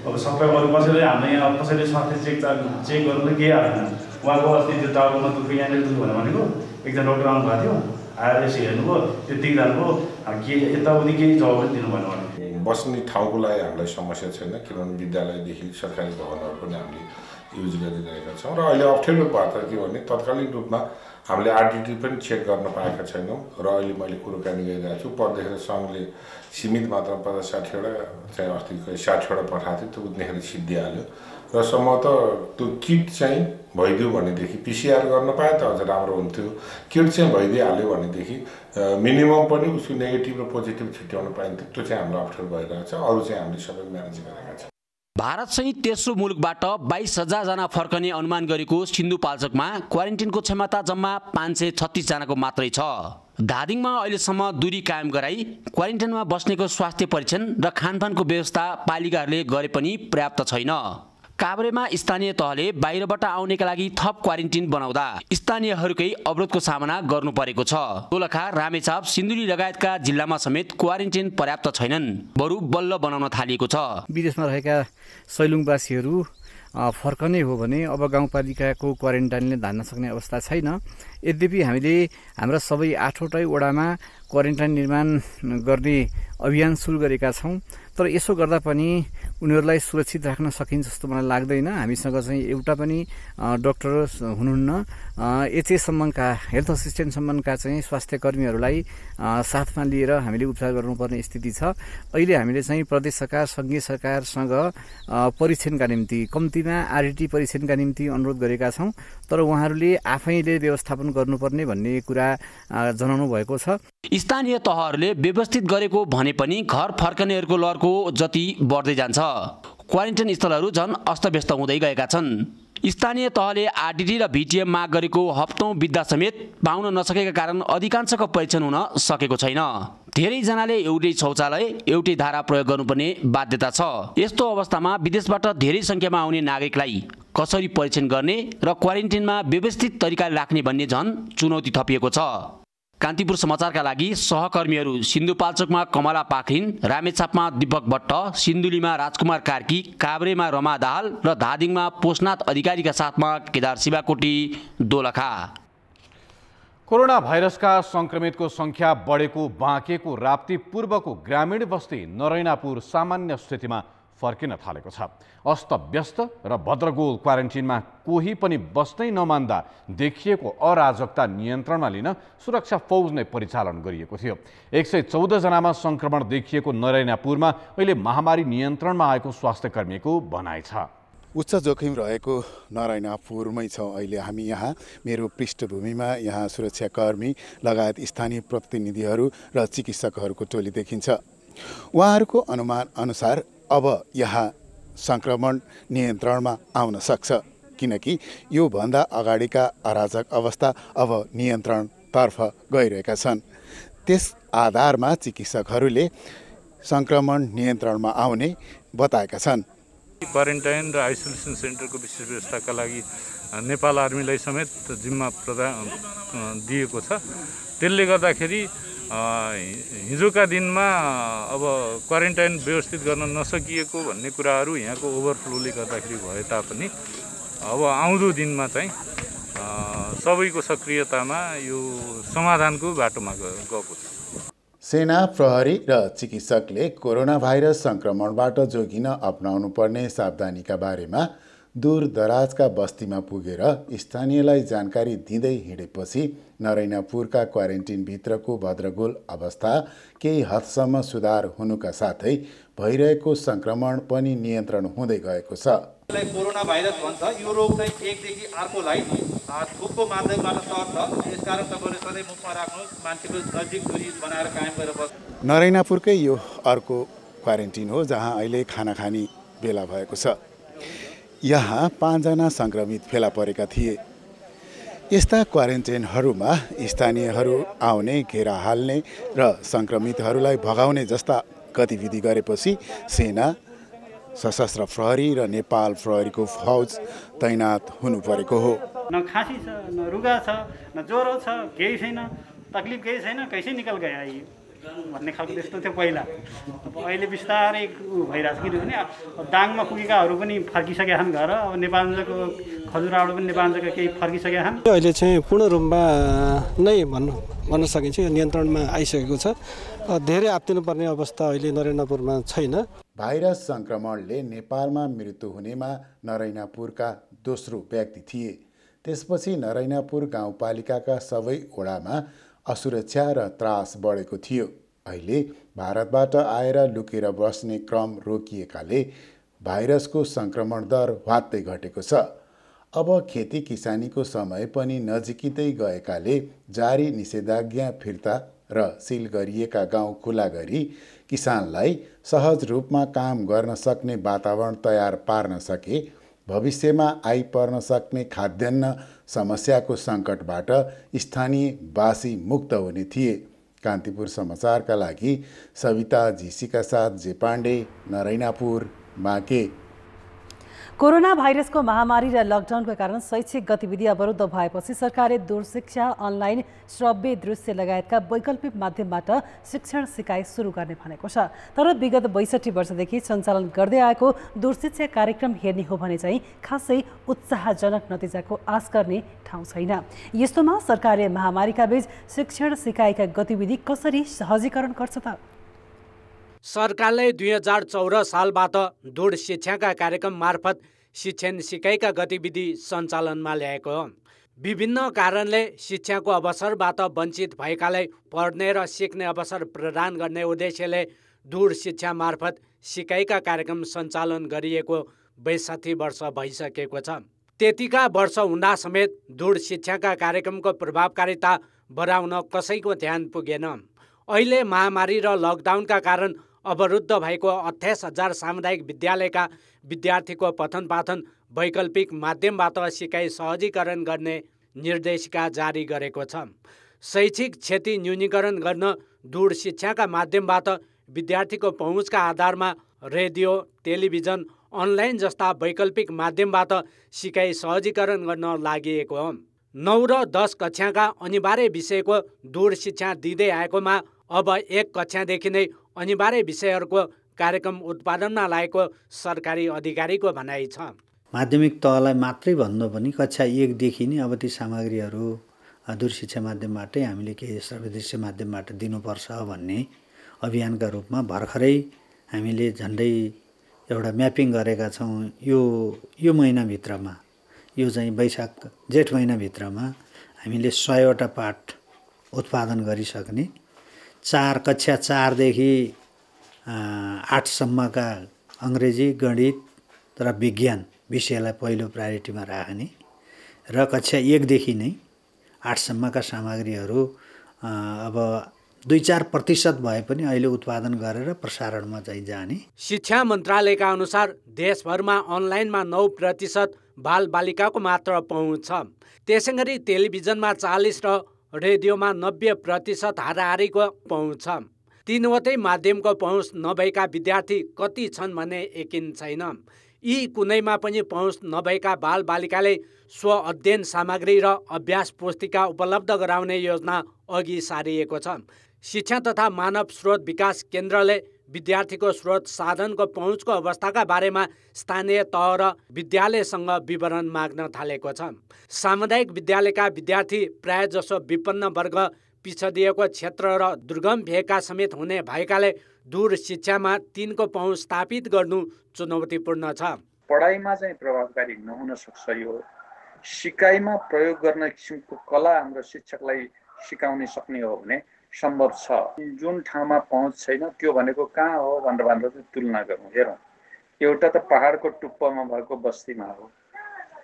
अब सबै अरू कसैले हाम्रो यहाँ कसैले स्वास्थ्य चेक गर्नु केही आएन। उहाँको अस्ति त्यो टाउकोमा दुःख यहाँनिर दुःख भनेको एकजना डक्टर आउनुभएको थियो, आएर यसो हेर्नुभयो, त्यति जानुभयो, के यताउति केही जवाब पनि दिनु भएन भने। बस्ने ठाउँको लागि हामीलाई समस्या छैन, किनभने विद्यालयदेखि सरकारी भवनहरू पनि हामीले युज गरिरहेका छौँ। र अहिले अप्ठ्यारो पार्ट के भने तत्कालीन रूपमा हामीले आरडिटी पनि चेक गर्न पाएका छैनौँ। र अहिले मैले कुराकानी गरिरहेको छु, परदेखि सङ्घले सीमित मात्रामा 50-60वटा चाहिँ अस्ति 60वटा पठाएको थियो, त्यो उनीहरू सिद्धिहाल्यो। र सम्भवतः त्यो किट चाहिँ भइदियो भनेदेखि पिसिआर गर्न पाए त अझ राम्रो हुन्थ्यो। किट चाहिँ भइदिइहाल्यो भनेदेखि मिनिमम पनि उसको नेगेटिभ र पोजिटिभ छुट्याउन पाइन्थ्यो। त्यो चाहिँ हाम्रो अप्ठ्यारो भइरहेको छ। अरू चाहिँ हामीले सबै म्यानेज गरेका छौँ। भारतसहित तेस्रो मुलुकबाट 22,000 जना फर्कने अनुमान गरेको सिन्धुपाल्चोकमा क्वारेन्टिनको क्षमता जम्मा 536 जनाको मात्रै छ। धादिङमा अहिलेसम्म दूरी कायम गराई क्वारेन्टाइनमा बस्नेको स्वास्थ्य परीक्षण र खानपानको व्यवस्था पालिकाहरूले गरे पनि पर्याप्त छैन। काभ्रेमा स्थानीय तहले बाहिरबाट आउनेका लागि थप क्वारेन्टिन बनाउँदा स्थानीयहरूकै अवरोधको सामना गर्नु परेको छ। दोलखा, रामेछाप, सिन्धुली लगायतका जिल्लामा समेत क्वारेन्टिन पर्याप्त छैनन्, बरु बल्ल बनाउन थालिएको छ। विदेशमा रहेका सैलुङवासीहरू फर्कने हो भने अब गाउँपालिकाको क्वारेन्टाइनले धान्न सक्ने अवस्था छैन। यद्यपि हामीले हाम्रा सबै 8वटै वडामा क्वारेन्टाइन निर्माण गर्ने अभियान सुरु गरेका छौँ। तर यसो गर्दा पनि उनीहरूलाई सुरक्षित राख्न सकिन्छ जस्तो मलाई लाग्दैन। हामीसँग चाहिँ एउटा पनि डाक्टर हुनुहुन्न। एचएसम्मका हेल्थ असिस्टेन्टसम्मका चाहिँ स्वास्थ्य कर्मीहरूलाई साथमा लिएर हामीले उपचार गर्नुपर्ने स्थिति छ। अहिले हामीले चाहिँ प्रदेश सरकार, सङ्घीय सरकारसँग परीक्षणका निम्ति, कम्तीमा आरटी परीक्षणका निम्ति अनुरोध गरेका छौँ। तर उहाँहरूले आफैले व्यवस्थापन गर्नुपर्ने भन्ने कुरा जनाउनु भएको छ। स्थानीय तहहरूले व्यवस्थित गरेको भने पनि घर फर्कनेहरूको लहरको जति बढ्दै जान्छ। क्वारेन्टाइन स्थलहरू झन् अस्तव्यस्त हुँदै गएका छन्। स्थानीय तहले आरडिटी र भिटिएम माग गरेको हप्तौं बित्दा समेत पाउन नसकेका कारण अधिकांशको परीक्षण हुन सकेको छैन। धेरैजनाले एउटै शौचालय, एउटै धारा प्रयोग गर्नुपर्ने बाध्यता छ। यस्तो अवस्थामा विदेशबाट धेरै संख्यामा आउने नागरिकलाई कसरी परीक्षण गर्ने र क्वारेन्टिनमा व्यवस्थित तरिकाले राख्ने भन्ने झन् चुनौती थपिएको छ। कान्तिपुर समाचारका लागि सहकर्मीहरू सिन्धुपाल्चोकमा कमला पाखरिन, रामेछापमा दीपक भट्ट, सिन्धुलीमा राजकुमार कार्की, काभ्रेमा रमा दाहाल र धादिङमा पोषनाथ अधिकारीका साथमा केदार शिवाकोटी, दोलखा। कोरोना भाइरसका संक्रमितको संख्या बढेको बाँकेको राप्ती पूर्वको ग्रामीण बस्ती नरैनापुर सामान्य स्थितिमा फर्किन थालेको छ। अस्तव्यस्त र भद्रगोल क्वारेन्टिनमा कोही पनि बस्नै नमान्दा देखिएको अराजकता नियन्त्रणमा लिन सुरक्षा फौज नै परिचालन गरिएको थियो। 114 जनामा संक्रमण देखिएको नरैनापुरमा अहिले महामारी नियन्त्रणमा आएको स्वास्थ्य कर्मीको भनाइ छ। उच्च जोखिम रहेको नरायणापुरमै छौँ अहिले हामी। यहाँ मेरो पृष्ठभूमिमा यहाँ सुरक्षाकर्मी लगायत स्थानीय प्रतिनिधिहरू र चिकित्सकहरूको टोली देखिन्छ। उहाँहरूको अनुमान अनुसार अब यहाँ सङ्क्रमण नियन्त्रणमा आउन सक्छ, किनकि योभन्दा अगाडिका अराजक अवस्था अब नियन्त्रणतर्फ गइरहेका छन्। त्यस आधारमा चिकित्सकहरूले सङ्क्रमण नियन्त्रणमा आउने बताएका छन्। क्वारेन्टाइन र आइसोलेसन सेन्टरको विशेष व्यवस्थाका लागि नेपाल आर्मीलाई समेत जिम्मा दिएको छ। त्यसले गर्दाखेरि हिजोका दिनमा अब क्वारेन्टाइन व्यवस्थित गर्न नसकिएको भन्ने कुराहरू यहाँको ओभरफ्लोले गर्दाखेरि भए तापनि अब आउँदो दिनमा चाहिँ सबैको सक्रियतामा यो समाधानको बाटोमा गएको छ। सेना, प्रहरी र चिकित्सकले कोरोना भाइरस सङ्क्रमणबाट जोगिन अपनाउनु पर्ने सावधानीका बारेमा दूरदराजका बस्तीमा पुगेर स्थानीयलाई जानकारी दिँदै हिँडेपछि नरैनापुरका क्वारेन्टिनभित्रको भद्रगोल अवस्था केही हदसम्म सुधार हुनुका साथै भइरहेको सङ्क्रमण पनि नियन्त्रण हुँदै गएको छ। कोरोना भाइरस भन्छ, यो रोग चाहिँ एकदेखि अर्कोलाई थुकको माध्यमबाट सर्छ। यसकारण तपाईँले सधैँ मुखमा राख्नुहोस्, मान्छेको नजिक दूरी बनाएर कायम गरेर बस्नु। नरैनापुरकै यो अर्को क्वारेन्टिन हो जहाँ अहिले खाना खाने बेला भएको छ। यहाँ 5 जना सङ्क्रमित फेला परेका थिए। यस्ता क्वारेन्टाइनहरूमा स्थानीयहरू आउने, घेरा हाल्ने र सङ्क्रमितहरूलाई भगाउने जस्ता गतिविधि गरेपछि सेना, सशस्त्र प्रहरी र नेपाल प्रहरीको फौज तैनात हुनु परेको हो। न खाँसी छ, न रुगा छ, न ज्वरो छ, केही छैन, तकलिफ केही छैन, कैसे निकल गया ये भन्ने खालको त्यस्तो थियो पहिला। अहिले बिस्तारै भइरहेछ, किनभने दाङमा पुगेकाहरू पनि फर्किसकेका छन् घर। अब नेपालको खजुराबाट पनि नेपालका केही फर्किसकेका छन्। अहिले चाहिँ पूर्ण रूपमा नै भन्न सकिन्छ यो नियन्त्रणमा आइसकेको छ। धेरै आत्तिनुपर्ने अवस्था अहिले नरैनापुरमा छैन। भाइरस सङ्क्रमणले नेपालमा मृत्यु हुनेमा नरैनापुरका दोस्रो व्यक्ति थिए। त्यसपछि नरैनापुर गाउँपालिकाका सबै वडामा असुरक्षा र त्रास बढेको थियो। अहिले भारतबाट आएर लुकेर बस्ने क्रम रोकिएकाले भाइरसको सङ्क्रमण दर ह्वात्तै घटेको छ। अब खेती किसानीको समय पनि नजिकिँदै गएकाले जारी निषेधाज्ञा फिर्ता र सिल गरिएका गाउँ खुला गरी किसानलाई सहज रूपमा काम गर्न सक्ने वातावरण तयार पार्न सके भविष्यमा आइपर्न सक्ने खाद्यान्न समस्याको सङ्कटबाट स्थानीयवासी मुक्त हुने थिए। कान्तिपुर समाचारका लागि सविता जीसीका साथ जे पाण्डे, नरैनापुर, माके। कोरोना भाइरसको महामारी र लकडाउनको कारण शैक्षिक गतिविधि अवरुद्ध भएपछि सरकारले दूरशिक्षा, अनलाइन, श्रव्य दृश्य लगायतका वैकल्पिक माध्यमबाट शिक्षण सिकाइ सुरु गर्ने भनेको छ। तर विगत 62 वर्षदेखि सञ्चालन गर्दै आएको दूरशिक्षा कार्यक्रम हेर्ने हो भने चाहिँ खासै उत्साहजनक नतिजाको आश गर्ने ठाउँ छैन। यस्तोमा सरकारले महामारीका बीच शिक्षण सिकाइका गतिविधि कसरी सहजीकरण गर्छ त? सरकारले 2014 सालबाट दूर शिक्षाका कार्यक्रम मार्फत शिक्षण सिकाइका गतिविधि सञ्चालनमा ल्याएको हो। विभिन्न कारणले शिक्षाको अवसरबाट वञ्चित भएकालाई पढ्ने र सिक्ने अवसर प्रदान गर्ने उद्देश्यले दूर शिक्षा मार्फत सिकाइका कार्यक्रम सञ्चालन गरिएको 62 वर्ष भइसकेको छ। त्यतिका वर्ष हुँदा समेत दूर शिक्षाका कार्यक्रमको प्रभावकारिता बढाउन कसैको ध्यान पुगेन। अहिले महामारी र लकडाउनका कारण अवरुद्ध भएको 28,000 सामुदायिक विद्यालयका विद्यार्थीको पठन पाठन वैकल्पिक माध्यमबाट सिकाइ सहजीकरण गर्ने निर्देशिका जारी गरेको छ। शैक्षिक क्षति न्यूनीकरण गर्न दूर शिक्षाका माध्यमबाट विद्यार्थीको पहुँचका आधारमा रेडियो, टेलिभिजन, अनलाइन जस्ता वैकल्पिक माध्यमबाट सिकाइ सहजीकरण गर्न लागि हो। 9 र 10 कक्षाका अनिवार्य विषयको दूर शिक्षा दिँदै आएकोमा अब 1 कक्षादेखि नै अनिवार्य विषयहरूको कार्यक्रम उत्पादनमा लागेको सरकारी अधिकारीको भनाइ छ। माध्यमिक तहलाई मात्रै भन्नु पनि कक्षा 1 देखि नै अब ती सामग्रीहरू दूर शिक्षा माध्यमबाटै हामीले केही श्रव्यदृश्य माध्यमबाट दिनुपर्छ भन्ने अभियानका रूपमा भर्खरै हामीले झन्डै एउटा म्यापिङ गरेका छौँ। यो महिनाभित्रमा, यो चाहिँ वैशाख जेठ महिनाभित्रमा हामीले 100वटा पाठ उत्पादन गरिसक्ने, कक्षा 4 देखि 8 सम्मका अङ्ग्रेजी, गणित र विज्ञान विषयलाई पहिलो प्रायोरिटीमा राख्ने र कक्षा 1 देखि नै 8 सम्मका सामग्रीहरू अब 2-4% भए पनि अहिले उत्पादन गरेर प्रसारणमा चाहिँ जाने। शिक्षा मन्त्रालयका अनुसार देशभरमा अनलाइनमा 9% बालबालिकाको मात्र पहुँच छ। त्यसैगरी टेलिभिजनमा 40 र रेडियोमा 90% हाराहारीको पहुँच छ। तीनवटै माध्यमको पहुँच नभएका विद्यार्थी कति छन् भन्ने यकिन छैन। यी कुनैमा पनि पहुँच नभएका बालबालिकाले स्व अध्ययन सामग्री र अभ्यास पुस्तिका उपलब्ध गराउने योजना अघि सारिएको छ। शिक्षा तथा मानव स्रोत विकास केन्द्रले विद्यार्थीको स्रोत साधनको पहुँचको अवस्थाका बारेमा स्थानीय तह र विद्यालयसँग विवरण माग्न थालेको छ। सामुदायिक विद्यालयका विद्यार्थी प्रायजसो विपन्न वर्ग, पिछडिएको क्षेत्र र दुर्गम भेगका समेत हुने भएकाले दूर शिक्षामा तिनको पहुँच स्थापित गर्नु चुनौतीपूर्ण छ। पढाइमा चाहिँ प्रभावकारी नहुन सक्छ। यो सिकाइमा प्रयोग गर्ने किसिमको कला हाम्रो शिक्षकलाई सिकाउन सक्ने हो भने सम्भव छ। जुन ठाउँमा पहुँच छैन त्यो भनेको कहाँ हो भनेर तुलना गरौँ। हेरौँ, एउटा त पहाडको टुप्पोमा भएको बस्तीमा हो।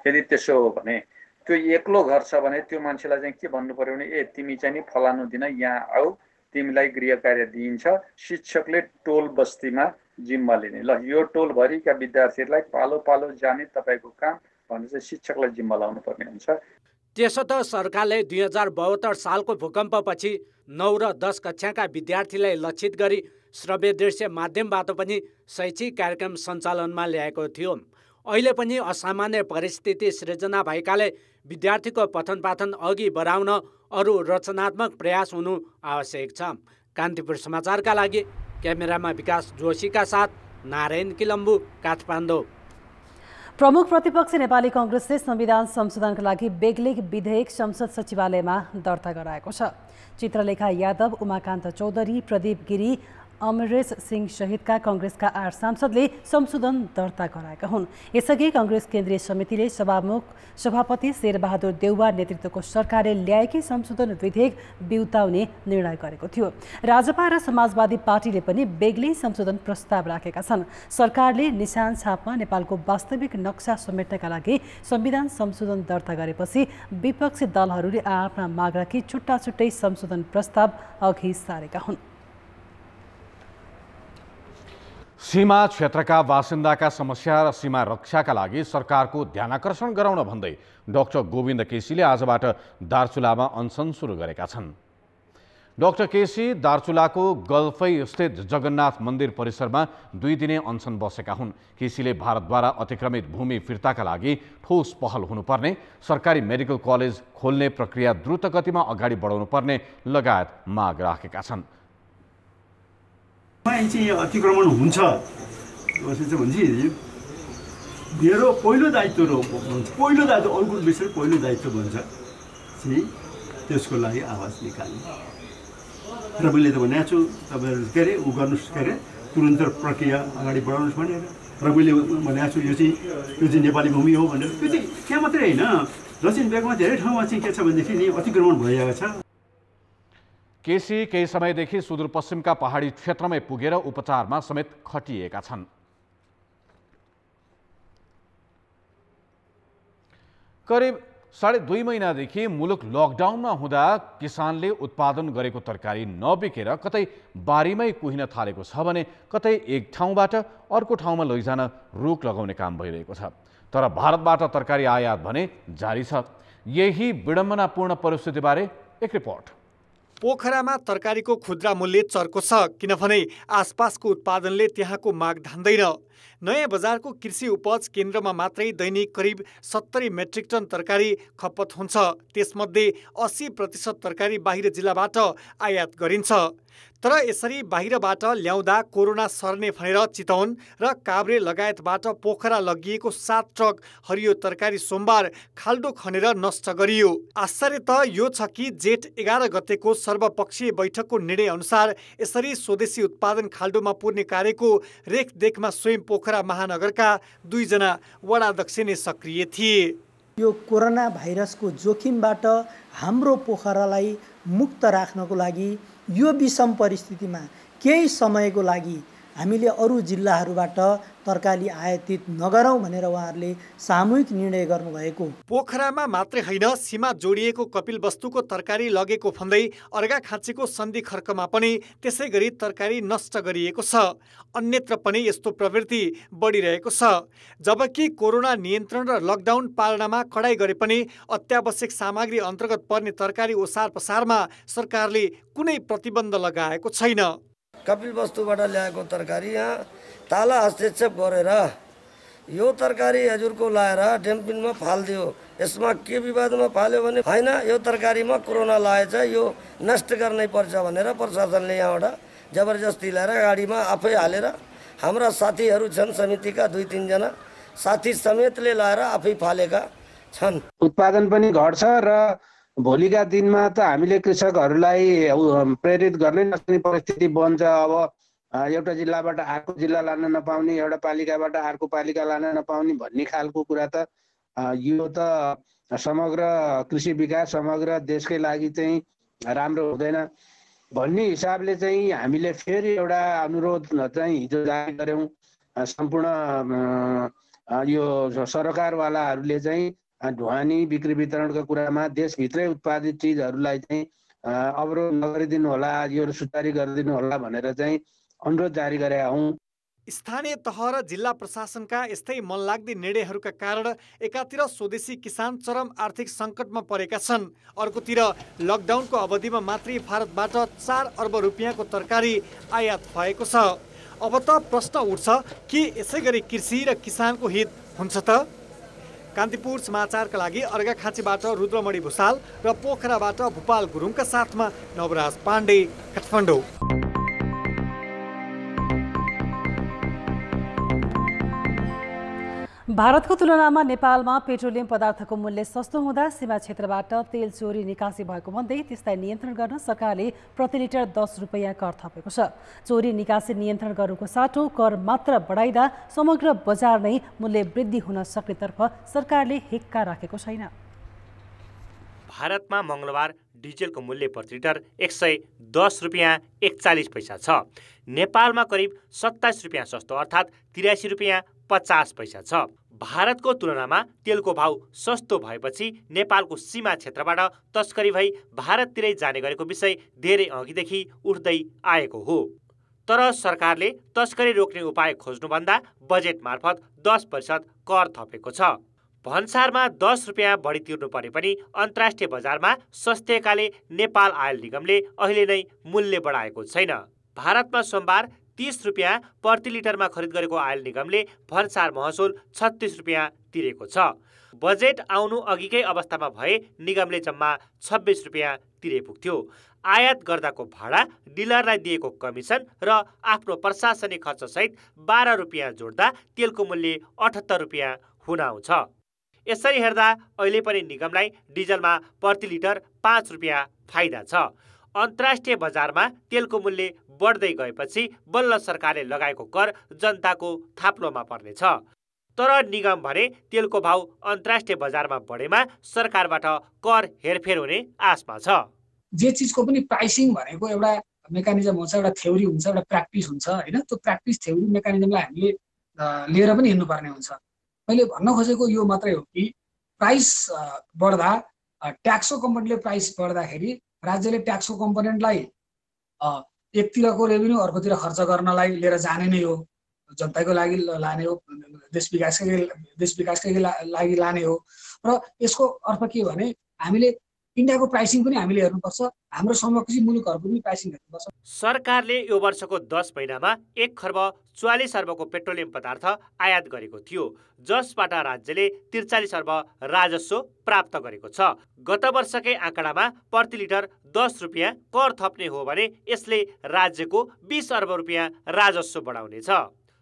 यदि त्यसो हो भने त्यो एक्लो घर छ भने त्यो मान्छेलाई चाहिँ के भन्नु पर्यो भने ए तिमी चाहिँ नि फलानु दिन यहाँ आऊ, तिमीलाई गृह कार्य दिइन्छ। शिक्षकले टोल बस्तीमा जिम्मा लिने, ल यो टोलभरिका विद्यार्थीहरूलाई पालो पालो जाने तपाईँको काम भनेर चाहिँ शिक्षकलाई जिम्मा लाउनु पर्ने हुन्छ। त्यसो त सरकारले 2072 सालको भूकम्पपछि 9 र 10 कक्षाका विद्यार्थीलाई लक्षित गरी श्रव्य दृश्य माध्यमबाट पनि शैक्षिक कार्यक्रम सञ्चालनमा ल्याएको थियो। अहिले पनि असामान्य परिस्थिति सृजना भएकाले विद्यार्थीको पठन पाठन अघि बढाउन अरू रचनात्मक प्रयास हुनु आवश्यक छ। कान्तिपुर समाचारका लागि क्यामेरामा विकास जोशीका साथ नारायण किलम्बु, काठमाडौँ। प्रमुख प्रतिपक्ष नेपाली कांग्रेसले संविधान संशोधनका लागि बेग्लै विधेयक संसद सचिवालयमा दर्ता गराएको छ। चित्रलेखा यादव, उमाकान्त चौधरी, प्रदीप गिरी, अमरेश सिंह सहितका कांग्रेसका 8 सांसदले संशोधन दर्ता गराएका हुन्। यसअघि कांग्रेस केन्द्रीय समितिले सभापति शेरबहादुर देउवा नेतृत्वको सरकारले ल्याएकै संशोधन विधेयक बिउताउने निर्णय गरेको थियो। राजपा र समाजवादी पार्टीले पनि बेग्लै संशोधन प्रस्ताव राखेका छन्। सरकारले निशान छापमा नेपालको वास्तविक नक्सा समेट्नका लागि संविधान संशोधन दर्ता गरेपछि विपक्षी दलहरूले आफ्ना माग राखी छुट्टा छुट्टै संशोधन प्रस्ताव अघि सारेका हुन्। सीमा क्षेत्रका बासिन्दाका समस्या र सीमा रक्षाका लागि सरकारको ध्यानाकर्षण गराउन भन्दै डाक्टर गोविन्द केसीले आजबाट दार्चुलामा अनसन सुरु गरेका छन्। डाक्टर केसी दार्चुलाको गल्फै स्थित जगन्नाथ मन्दिर परिसरमा 2 दिने अनसन बसेका हुन्। केसीले भारतद्वारा अतिक्रमित भूमि फिर्ताका लागि ठोस पहल हुनुपर्ने, सरकारी मेडिकल कलेज खोल्ने प्रक्रिया द्रुत गतिमा अगाडि बढाउनु पर्ने लगायत माग राखेका छन्। अतिक्रमण हुन्छ भनेपछि मेरो पहिलो दायित्व हुन्छ। पहिलो दायित्व अर्को विषय पहिलो दायित्व भन्छ चाहिँ त्यसको लागि आवाज निकाल्ने। र मैले त भनेको छु तपाईँहरू के अरे ऊ गर्नुहोस्, के अरे तुरन्त प्रक्रिया अगाडि बढाउनुहोस् भनेर। र मैले भनेको छु यो चाहिँ नेपाली भूमि हो भनेर। त्यो चाहिँ त्यहाँ मात्रै होइन, दक्षिण भेगमा धेरै ठाउँमा चाहिँ के छ भनेदेखि नि अतिक्रमण भइरहेको छ। केसी केही समयदेखि सुदूरपश्चिमका पहाडी क्षेत्रमै पुगेर उपचारमा समेत खटिएका छन्। करिब 2.5 महिनादेखि मुलुक लकडाउनमा हुँदा किसानले उत्पादन गरेको तरकारी नबिकेर कतै बारीमै कुहिन थालेको छ भने कतै एक ठाउँबाट अर्को ठाउँमा लैजान रोक लगाउने काम भइरहेको छ। तर भारतबाट तरकारी आयात भने जारी छ। यही विडम्बनापूर्ण परिस्थितिबारे एक रिपोर्ट। पोखरामा तरकारीको खुद्रा मूल्य चर्को छ, किनभने आसपासको उत्पादनले त्यहाँको माग धान्दैन। नयाँ बजारको कृषि उपज केन्द्रमा मात्रै दैनिक करिब 70 मेट्रिक टन तरकारी खपत हुन्छ। त्यसमध्ये 80% तरकारी बाहिर जिल्लाबाट आयात गरिन्छ। तर यसरी बाहिरबाट ल्याउँदा कोरोना सर्ने भनेर चितवन र काभ्रे लगायतबाट पोखरा लगिएको 7 ट्रक हरियो तरकारी सोमबार खाल्डो खनेर नष्ट गरियो। आश्चर्य त यो छ कि जेठ 11 गतेको सर्वपक्षीय बैठकको निर्णय अनुसार यसरी स्वदेशी उत्पादन खाल्डोमा पुर्ने कार्यको रेखदेखमा स्वयं पोखरा महानगरका 2 जना वडाध्यक्ष नै सक्रिय थिए। यो कोरोना भाइरसको जोखिमबाट हाम्रो पोखरालाई मुक्त राख्नको लागि यो विषम परिस्थितिमा केही समयको लागि हामीले अरू जिल्लाहरूबाट तरकारी आयातित नगरौँ भनेर उहाँहरूले सामूहिक निर्णय गर्नुभएको। पोखरामा मात्रै होइन, सीमा जोडिएको कपिलवस्तुको तरकारी लगेको भन्दै अर्घाखाँचीको सन्धि खर्कमा पनि त्यसै गरी तरकारी नष्ट गरिएको छ। अन्यत्र पनि यस्तो प्रवृत्ति बढिरहेको छ। जबकि कोरोना नियन्त्रण र लकडाउन पालनामा कडाई गरे पनि अत्यावश्यक सामग्री अन्तर्गत पर्ने तरकारी ओसार पसारमा सरकारले कुनै प्रतिबन्ध लगाएको छैन। कपिलवस्तुबाट ल्याएको तरकारी यहाँ ताला हस्तक्षेप गरेर यो तरकारी हजुरको लाएर डम्पिङमा फालिदियो, यसमा के विवादमा फाल्यो भने होइन यो तरकारीमा कोरोना लागेछ, यो नष्ट गर्नै पर्छ भनेर प्रशासनले यहाँबाट जबरजस्ती ल्याएर गाडीमा आफै हालेर हाम्रा साथीहरू छन् समितिका 2-3 जना साथी समेतले लाएर आफै फालेका छन्। उत्पादन पनि घट्छ र भोलिका दिनमा त हामीले कृषकहरूलाई प्रेरित गर्नै नसक्ने परिस्थिति बन्छ। अब एउटा जिल्लाबाट अर्को जिल्ला लान नपाउने, एउटा पालिकाबाट अर्को पालिका लान नपाउने भन्ने खालको कुरा त यो त समग्र कृषि विकास समग्र देशकै लागि चाहिँ राम्रो हुँदैन भन्ने हिसाबले चाहिँ हामीले फेरि एउटा अनुरोध चाहिँ हिजो जारी गर्यौं। सम्पूर्ण यो सरकारवालाहरूले चाहिँ ढुवानी बिक्री वितरणको कुरामा देशभित्रै उत्पादित चिजहरूलाई चाहिँ अवरोध नगरिदिनु होला, यो सुचारी गरिदिनु होला भनेर चाहिँ अनुरोध जारी गरेका हौं। स्थानीय तह र जिल्ला प्रशासनका यस्तै मनलाग्दी निर्णयहरूका कारण एकातिर स्वदेशी किसान चरम आर्थिक सङ्कटमा परेका छन्, अर्कोतिर लकडाउनको अवधिमा मात्रै भारतबाट 4 अर्ब रुपियाँको तरकारी आयात भएको छ। अब त प्रश्न उठ्छ कि यसै गरी कृषि र किसानको हित हुन्छ त? कान्तिपुर समाचारका लागि अर्घाखाँचीबाट रुद्रमणि भुसाल र पोखराबाट भूपाल गुरुङका साथमा नवराज पाण्डे, काठमाडौँ। भारतको तुलनामा नेपालमा पेट्रोलियम पदार्थको मूल्य सस्तो हुँदा सीमा क्षेत्रबाट तेल चोरी निकासी भएको भन्दै त्यसलाई नियन्त्रण गर्न सरकारले प्रति लिटर 10 रुपैयाँ कर थपेको छ। चोरी निकासी नियन्त्रण गर्नुको साटो कर मात्र बढाइदा समग्र बजार नै मूल्य वृद्धि हुन सक्नेतर्फ सरकारले हिक्का राखेको छैन। भारतमा मङ्गलबार डिजेलको मूल्य प्रति लिटर 110 रुपियाँ 41 पैसा छ। नेपालमा करिब 27 रुपियाँ सस्तो अर्थात् 83 रुपियाँ 50 पैसा छ। भारतको तुलनामा तेलको भाउ सस्तो भएपछि नेपालको सीमा क्षेत्रबाट तस्करी भई भारततिरै जाने गरेको विषय धेरै अघिदेखि उठ्दै आएको हो। तर सरकारले तस्करी रोक्ने उपाय खोज्नुभन्दा बजेट मार्फत 10% कर थपेको छ। भन्सारमा 10 रुपियाँ बढी तिर्नु परे पनि अन्तर्राष्ट्रिय बजारमा सस्तेकाले नेपाल आयल निगमले अहिले नै मूल्य बढाएको छैन। भारतमा सोमबार 30 रुपियाँ प्रति लिटरमा खरिद गरेको आयल निगमले भन्सार महसुल 36 रुपियाँ तिरेको छ। बजेट आउनु अघिकै अवस्थामा भए निगमले जम्मा 26 रुपियाँ तिरे पुग्थ्यो। आयात गर्दाको भाडा, डिलरलाई दिएको कमिसन र आफ्नो प्रशासनिक खर्चसहित 12 रुपियाँ जोड्दा तेलको मूल्य 78 रुपियाँ हुन आउँछ। यसरी हेर्दा अहिले पनि निगमलाई डिजलमा प्रति लिटर 5 रुपियाँ फाइदा छ। अन्तर्राष्ट्रिय बजारमा तेलको मूल्य बढ्दै गएपछि बल्ल सरकारले लगाएको कर जनताको थाप्लोमा पर्नेछ। तर निगम भने तेलको भाउ अन्तर्राष्ट्रिय बजारमा बढेमा सरकारबाट कर हेरफेर हुने आशमा छ। जे चिजको पनि प्राइसिङ भनेको एउटा मेकानिजम हुन्छ, एउटा थ्योरी हुन्छ, एउटा प्र्याक्टिस हुन्छ हैन। त्यो प्र्याक्टिस थ्योरी मेकानिजमलाई हामीले लिएर पनि हिँड्नुपर्ने हुन्छ। मैले भन्न खोजेको यो मात्रै हो कि प्राइस बढ्दा ट्याक्सको कम्पोनेन्टले प्राइस बढ्दाखेरि राज्यले ट्याक्सको कम्पोनेन्टलाई एकतिरको रेभिन्यू अर्कोतिर खर्च गर्नलाई लिएर जाने नै हो, जनताको लागि लाने हो, देश विकासकै लागि लाने हो। र यसको अर्थ के भने हामीले इन्डियाको प्राइसिङ पनि हामीले हेर्नुपर्छ, हाम्रो समकक्षी मुलुकहरूको पनि प्राइसिङ हेर्नुपर्छ। सरकारले यो वर्षको 10 महिनामा 1 खर्ब 44 अर्बको पेट्रोलियम पदार्थ आयात गरेको थियो, जसबाट राज्यले 43 अर्ब राजस्व प्राप्त गरेको छ। गत वर्षकै आँकडामा प्रति लिटर 10 रुपियाँ कर थप्ने हो भने यसले राज्यको 20 अर्ब रुपियाँ राजस्व बढाउनेछ।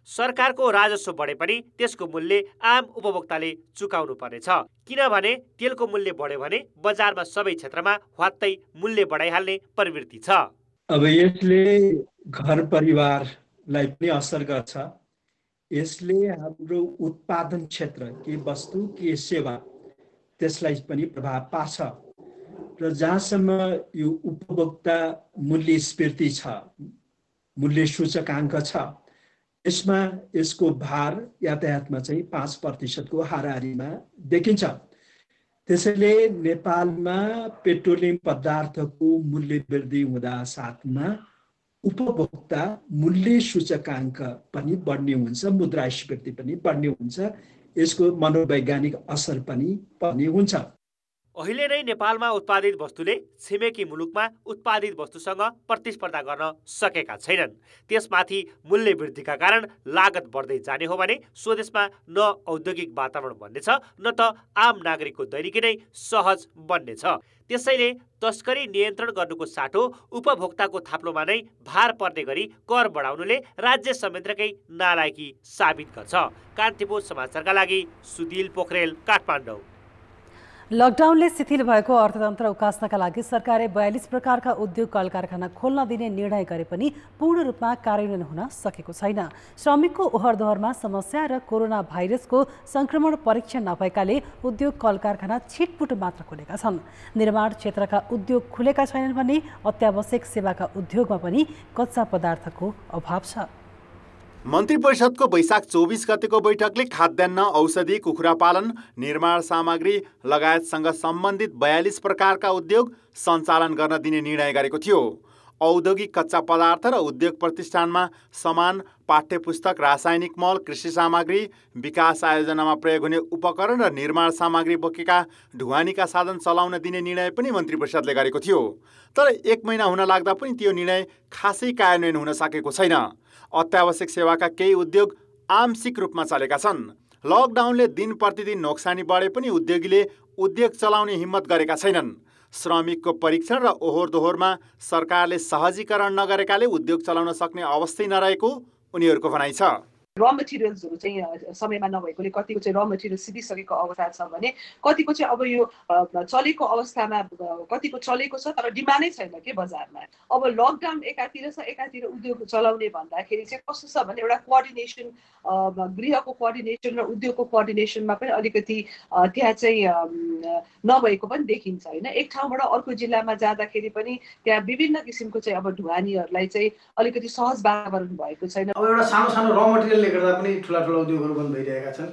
सरकारको राजस्व बढे पनि त्यसको मूल्य आम उपभोक्ताले चुकाउनु पर्नेछ, किनभने तेलको मूल्य बढ्यो भने बजारमा सबै क्षेत्रमा ह्वात्तै मूल्य बढाइहाल्ने प्रवृत्ति छ। अब यसले घर परिवारलाई पनि असर गर्छ। यसले हाम्रो उत्पादन क्षेत्र के वस्तु के सेवा त्यसलाई पनि प्रभाव पार्छ। र जहाँसम्म यो उपभोक्ता मूल्य स्फीति छ, मूल्य सूचकाङ्क छ, यसमा यसको भार यातायातमा चाहिँ 5% हाराहारीमा देखिन्छ। त्यसैले नेपालमा पेट्रोलियम पदार्थको मूल्य वृद्धि हुँदा साथमा उपभोक्ता मूल्य सूचकाङ्क पनि बढ्ने हुन्छ, मुद्रास्फीति पनि बढ्ने हुन्छ, यसको मनोवैज्ञानिक असर पनि पर्ने हुन्छ। अहिले नै नेपालमा उत्पादित वस्तुले छिमेकी मुलुकमा उत्पादित वस्तुसँग प्रतिस्पर्धा गर्न सकेका छैनन्। त्यसमाथि मूल्य वृद्धिका कारण लागत बढ्दै जाने हो भने स्वदेशमा न औद्योगिक वातावरण बन्नेछ न त आम नागरिकको दैनिकी नै सहज बन्नेछ। त्यसैले तस्करी नियन्त्रण गर्नुको साटो उपभोक्ताको थाप्लोमा नै भार पर्ने गरी कर बढाउनुले राज्य संयन्त्रकै नालायकी साबित गर्छ। कान्तिपुर समाचारका लागि सुदिल पोखरेल, काठमाडौँ। लकडाउनले शिथिल भएको अर्थतन्त्र उकास्नका लागि सरकारले 42 प्रकारका उद्योग कल कारखाना खोल्न दिने निर्णय गरे पनि पूर्ण रूपमा कार्यान्वयन हुन सकेको छैन। श्रमिकको ओहरदोहरमा समस्या र कोरोना भाइरसको संक्रमण परीक्षण नभएकाले उद्योग कल कारखाना छिटपुट मात्र खुलेका छन्। निर्माण क्षेत्रका उद्योग खुलेका छैनन् भने अत्यावश्यक सेवाका उद्योगमा पनि कच्चा पदार्थको अभाव छ। मन्त्री परिषदको वैशाख 24 गतेको बैठकले खाद्यान्न, औषधि, कुखुरा पालन, निर्माण सामग्री लगायतसँग सम्बन्धित 42 प्रकारका उद्योग सञ्चालन गर्न दिने निर्णय गरेको थियो। औद्योगिक कच्चा पदार्थ र उद्योग प्रतिष्ठानमा सामान, पाठ्यपुस्तक, रासायनिक मल, कृषि सामग्री, विकास आयोजनामा प्रयोग हुने उपकरण र निर्माण सामग्री बोकेका ढुवानीका साधन चलाउन दिने निर्णय पनि मन्त्री परिषदले गरेको थियो। तर 1 महिना हुन लाग्दा पनि त्यो निर्णय खासै कार्यान्वयन हुन सकेको छैन। अत्यावश्यक सेवाका केही उद्योग आंशिक रूपमा चलेका छन्। लकडाउनले दिन प्रतिदिन नोक्सानी बढे पनि उद्योगीले उद्योग चलाउने हिम्मत गरेका छैनन्। श्रमिकको परीक्षण र ओहोरदोहोरमा सरकारले सहजीकरण नगरेकाले उद्योग चलाउन सक्ने अवस्था नरहेको उनीहरूको भनाइ छ। र मटेरियल्सहरू चाहिँ समयमा नभएकोले कतिको चाहिँ र मटेरियल सिधिसकेको अवस्था छ भने कतिको चाहिँ अब यो चलेको अवस्थामा कतिको चलेको छ तर डिमान्डै छैन के बजारमा। अब लकडाउन एकातिर छ, एकातिर उद्योग चलाउने भन्दाखेरि चाहिँ कस्तो छ भने एउटा कोअर्डिनेसन, गृहको कोअर्डिनेसन र उद्योगको कोअर्डिनेसनमा पनि अलिकति त्यहाँ चाहिँ नभएको पनि देखिन्छ होइन। एक ठाउँबाट अर्को जिल्लामा जाँदाखेरि पनि त्यहाँ विभिन्न किसिमको चाहिँ अब ढुवानीहरूलाई चाहिँ अलिकति सहज वातावरण भएको छैन। अब एउटा सानो सानो र मटेरियलले गर्दा पनि ठुला ठुला उद्योगहरू बन्द भइरहेका छन्।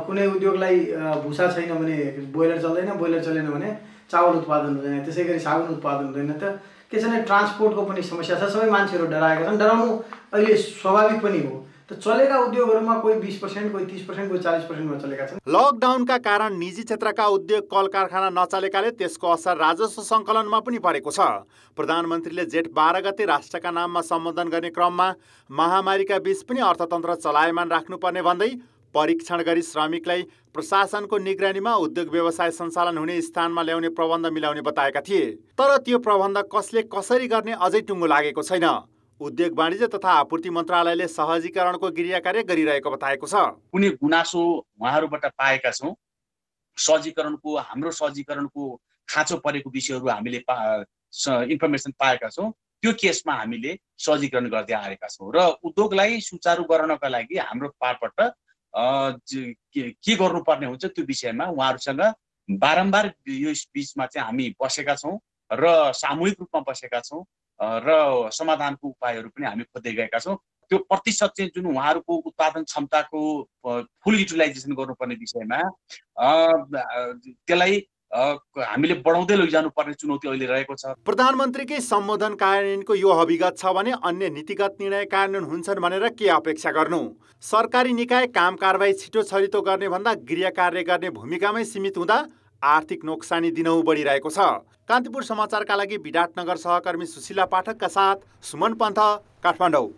कुनै उद्योगलाई भुसा छैन भने बोइलर चल्दैन, बोइलर चलेन भने चावल उत्पादन हुँदैन, त्यसै गरी साबुन उत्पादन हुँदैन। त के छ भने ट्रान्सपोर्टको पनि समस्या छ। सबै मान्छेहरू डराएका छन्। डराउनु अहिले स्वाभाविक पनि हो। त चलेका उद्योगहरूमा कोही 20%, कोही 30%, कोही 40%मा चलेका छन्। लकडाउनका कारण निजी क्षेत्रका उद्योग कल कारखाना नचलेकाले त्यसको असर राजस्व सङ्कलनमा पनि परेको छ। प्रधानमन्त्रीले जेठ 12 गते राष्ट्रका नाममा सम्बोधन गर्ने क्रममा महामारीका बीच पनि अर्थतन्त्र चलायमान राख्नुपर्ने भन्दै परीक्षण गरी श्रमिकलाई प्रशासनको निगरानीमा उद्योग व्यवसाय सञ्चालन हुने स्थानमा ल्याउने प्रबन्ध मिलाउने बताएका थिए। तर त्यो प्रबन्ध कसले कसरी गर्ने अझै टुङ्गो लागेको छैन। उद्योग वाणिज्य तथा आपूर्ति मन्त्रालयले सहजीकरणको गृह कार्य गरिरहेको बताएको छ। कुनै गुनासो उहाँहरूबाट पाएका छौँ, हाम्रो सहजीकरणको खाँचो परेको विषयहरू हामीले इन्फर्मेसन पाएका छौँ। त्यो केसमा हामीले सहजीकरण गर्दै आएका छौँ र उद्योगलाई सुचारू गराउनका लागि हाम्रो पार्टबाट के गर्नुपर्ने हुन्छ त्यो विषयमा उहाँहरूसँग बारम्बार यो बिचमा चाहिँ हामी बसेका छौँ र सामूहिक रूपमा बसेका छौँ र समाधानको उपायहरू पनि हामी खोज्दै गएका छौँ। त्यो प्रतिशत चाहिँ जुन उहाँहरूको उत्पादन क्षमताको फुल युटिलाइजेसन गर्नुपर्ने विषयमा त्यसलाई हामीले बढाउँदै लैजानुपर्ने चुनौती अहिले रहेको छ। प्रधानमन्त्रीकै सम्बोधन कार्यान्वयनको यो अभिगत छ भने अन्य नीतिगत निर्णय कार्यान्वयन हुन्छन् भनेर के अपेक्षा गर्नु? सरकारी निकाय काम कारबाही छिटो छरितो गर्ने भन्दा गृह कार्य गर्ने भूमिकामै सीमित हुँदा आर्थिक नोक्सानी दिनहुँ बढिरहेको छ। कान्तिपुर समाचारका लागि विराटनगर सहकर्मी सुशीला पाठकका साथ सुमन पन्थ, काठमाडौँ।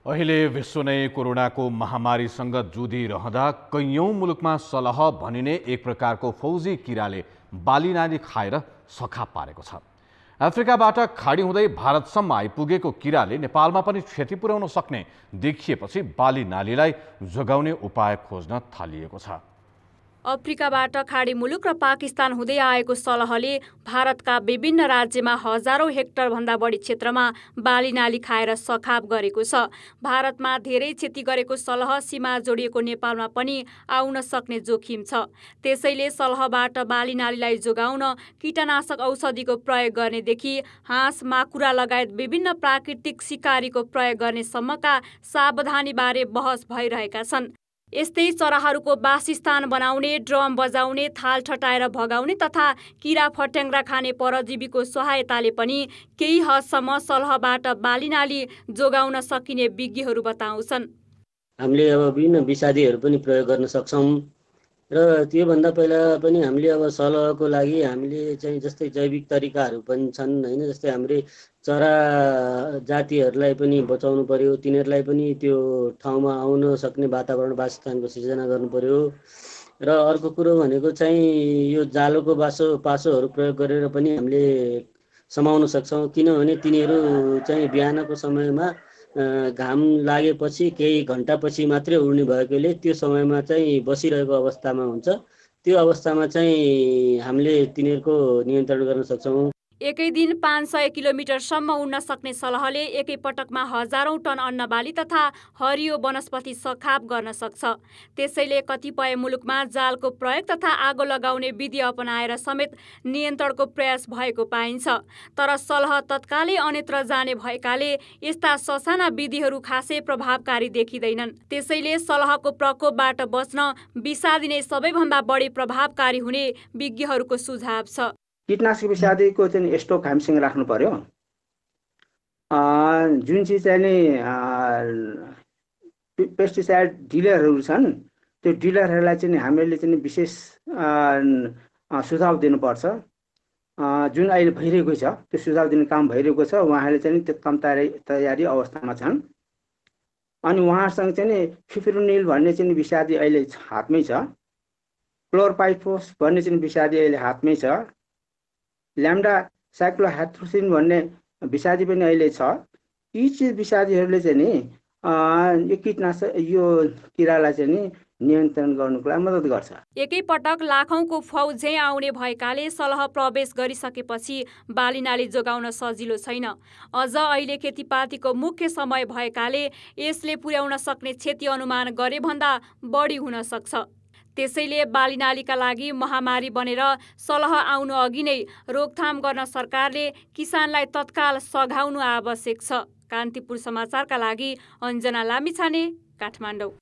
अहिले विश्व नै कोरोनाको महामारीसँग जुधिरहँदा कैयौँ मुलुकमा सलह भनिने एक प्रकारको फौजी किराले बाली नाली खाएर सखा पारेको छ। अफ्रिकाबाट खाडी हुँदै भारतसम्म आइपुगेको किराले नेपालमा पनि क्षति पुर्याउन सक्ने देखिएपछि बाली नालीलाई जोगाउने उपाय खोज्न थालिएको छ। अफ्रिकाबाट खाडी मुलुक र पाकिस्तान हुँदै आएको सलहले भारतका विभिन्न राज्यमा हजारौं हेक्टरभन्दा बढी क्षेत्रमा बाली नाली खाएर सखाप गरेको छ। भारतमा धेरै क्षति गरेको सलह सीमा जोडिएको नेपालमा पनि आउन सक्ने जोखिम छ। त्यसैले सलहबाट बाली नालीलाई जोगाउन कीटनाशक औषधिको प्रयोग गर्नेदेखि हाँस, माकुरा लगायत विभिन्न प्राकृतिक सिकारीको प्रयोग गर्ने सम्मका सावधानीबारे बहस भइरहेका छन्। यस्तै चराहरूको वासस्थान बनाउने, ड्रम बजाउने, थाल ठटाएर भगाउने तथा किरा फट्याङ्ग्रा खाने परजीवीको सहायताले पनि केही हदसम्म सलहबाट बाली नाली जोगाउन सकिने विज्ञहरू बताउँछन्। हामीले अब विभिन्न विषादीहरू पनि प्रयोग गर्न सक्छौँ र त्योभन्दा पहिला पनि हामीले अब सलहको लागि हामीले चाहिँ जस्तै जैविक तरिकाहरू पनि छन् हैन। जस्तै हामीले चरा जातिहरूलाई पनि बचाउनु पर्यो, तिनीहरूलाई पनि त्यो ठाउँमा आउन सक्ने वातावरण वासस्थानको सिर्जना गर्नु पर्यो। र अर्को कुरो भनेको चाहिँ यो जालोको पासोहरू प्रयोग गरेर पनि हामीले समाउन सक्छौँ। किनभने तिनीहरू चाहिँ बिहानको समयमा घाम लागेपछि केही घन्टापछि मात्रै उड्ने भएकोले त्यो समयमा चाहिँ बसिरहेको अवस्थामा हुन्छ। त्यो अवस्थामा चाहिँ हामीले तिनीहरूको नियन्त्रण गर्न सक्छौँ। एकै दिन 500 किलोमिटरसम्म उड्न सक्ने सलहले एकै पटकमा हजारौं टन अन्नबाली तथा हरियो वनस्पति सखाप गर्न सक्छ। त्यसैले कतिपय मुलुकमा जालको प्रयोग तथा आगो लगाउने विधि अपनाएर समेत नियन्त्रणको प्रयास भएको पाइन्छ। तर सलह तत्कालै अन्यत्र जाने भएकाले यस्ता ससाना विधिहरू खासै प्रभावकारी देखिँदैनन्। त्यसैले सलहको प्रकोपबाट बच्न विषादी नै सबैभन्दा बढी प्रभावकारी हुने विज्ञहरूको सुझाव छ। कीटनाशक विषादीको चाहिँ स्टक हामीसँग राख्नु पर्यो। जुन चाहिँ चाहिँ पेस्टिसाइड डिलरहरू छन् त्यो डिलरहरूलाई चाहिँ हामीले चाहिँ विशेष सुझाव दिनुपर्छ। जुन अहिले भइरहेको छ त्यो सुझाव दिने काम भइरहेको छ। उहाँहरूले चाहिँ त्यो कम तयारी अवस्थामा छन्। अनि उहाँसँग चाहिँ फिप्रोनिल भन्ने चाहिँ विषादी अहिले हातमै छ। क्लोरपाइफोस भन्ने चाहिँ विषादी अहिले हातमै छ। ल्याम्डा साइक्लोहाइड्रोसिन भन्ने विषादी पनि अहिले छ। यी चाहिँ विषादीहरूले चाहिँ नि यो कीटनाशक यो किरालाई चाहिँ नि नियन्त्रण गर्नुको लागि मद्दत गर्छ। एकै पटक लाखौंको फौज झैं आउने भएकाले सलह प्रवेश गरिसकेपछि बाली नाली जोगाउन सजिलो छैन। अझ अहिले खेतीपातीको मुख्य समय भएकाले यसले पुर्याउन सक्ने क्षति अनुमान गरे भन्दा बढी हुन सक्छ। त्यसैले बाली नालीका लागि महामारी बनेर सलह आउनु अघि नै रोकथाम गर्न सरकारले किसानलाई तत्काल सघाउनु आवश्यक छ। कान्तिपुर समाचारका लागि अञ्जना लामिछाने, काठमाडौँ।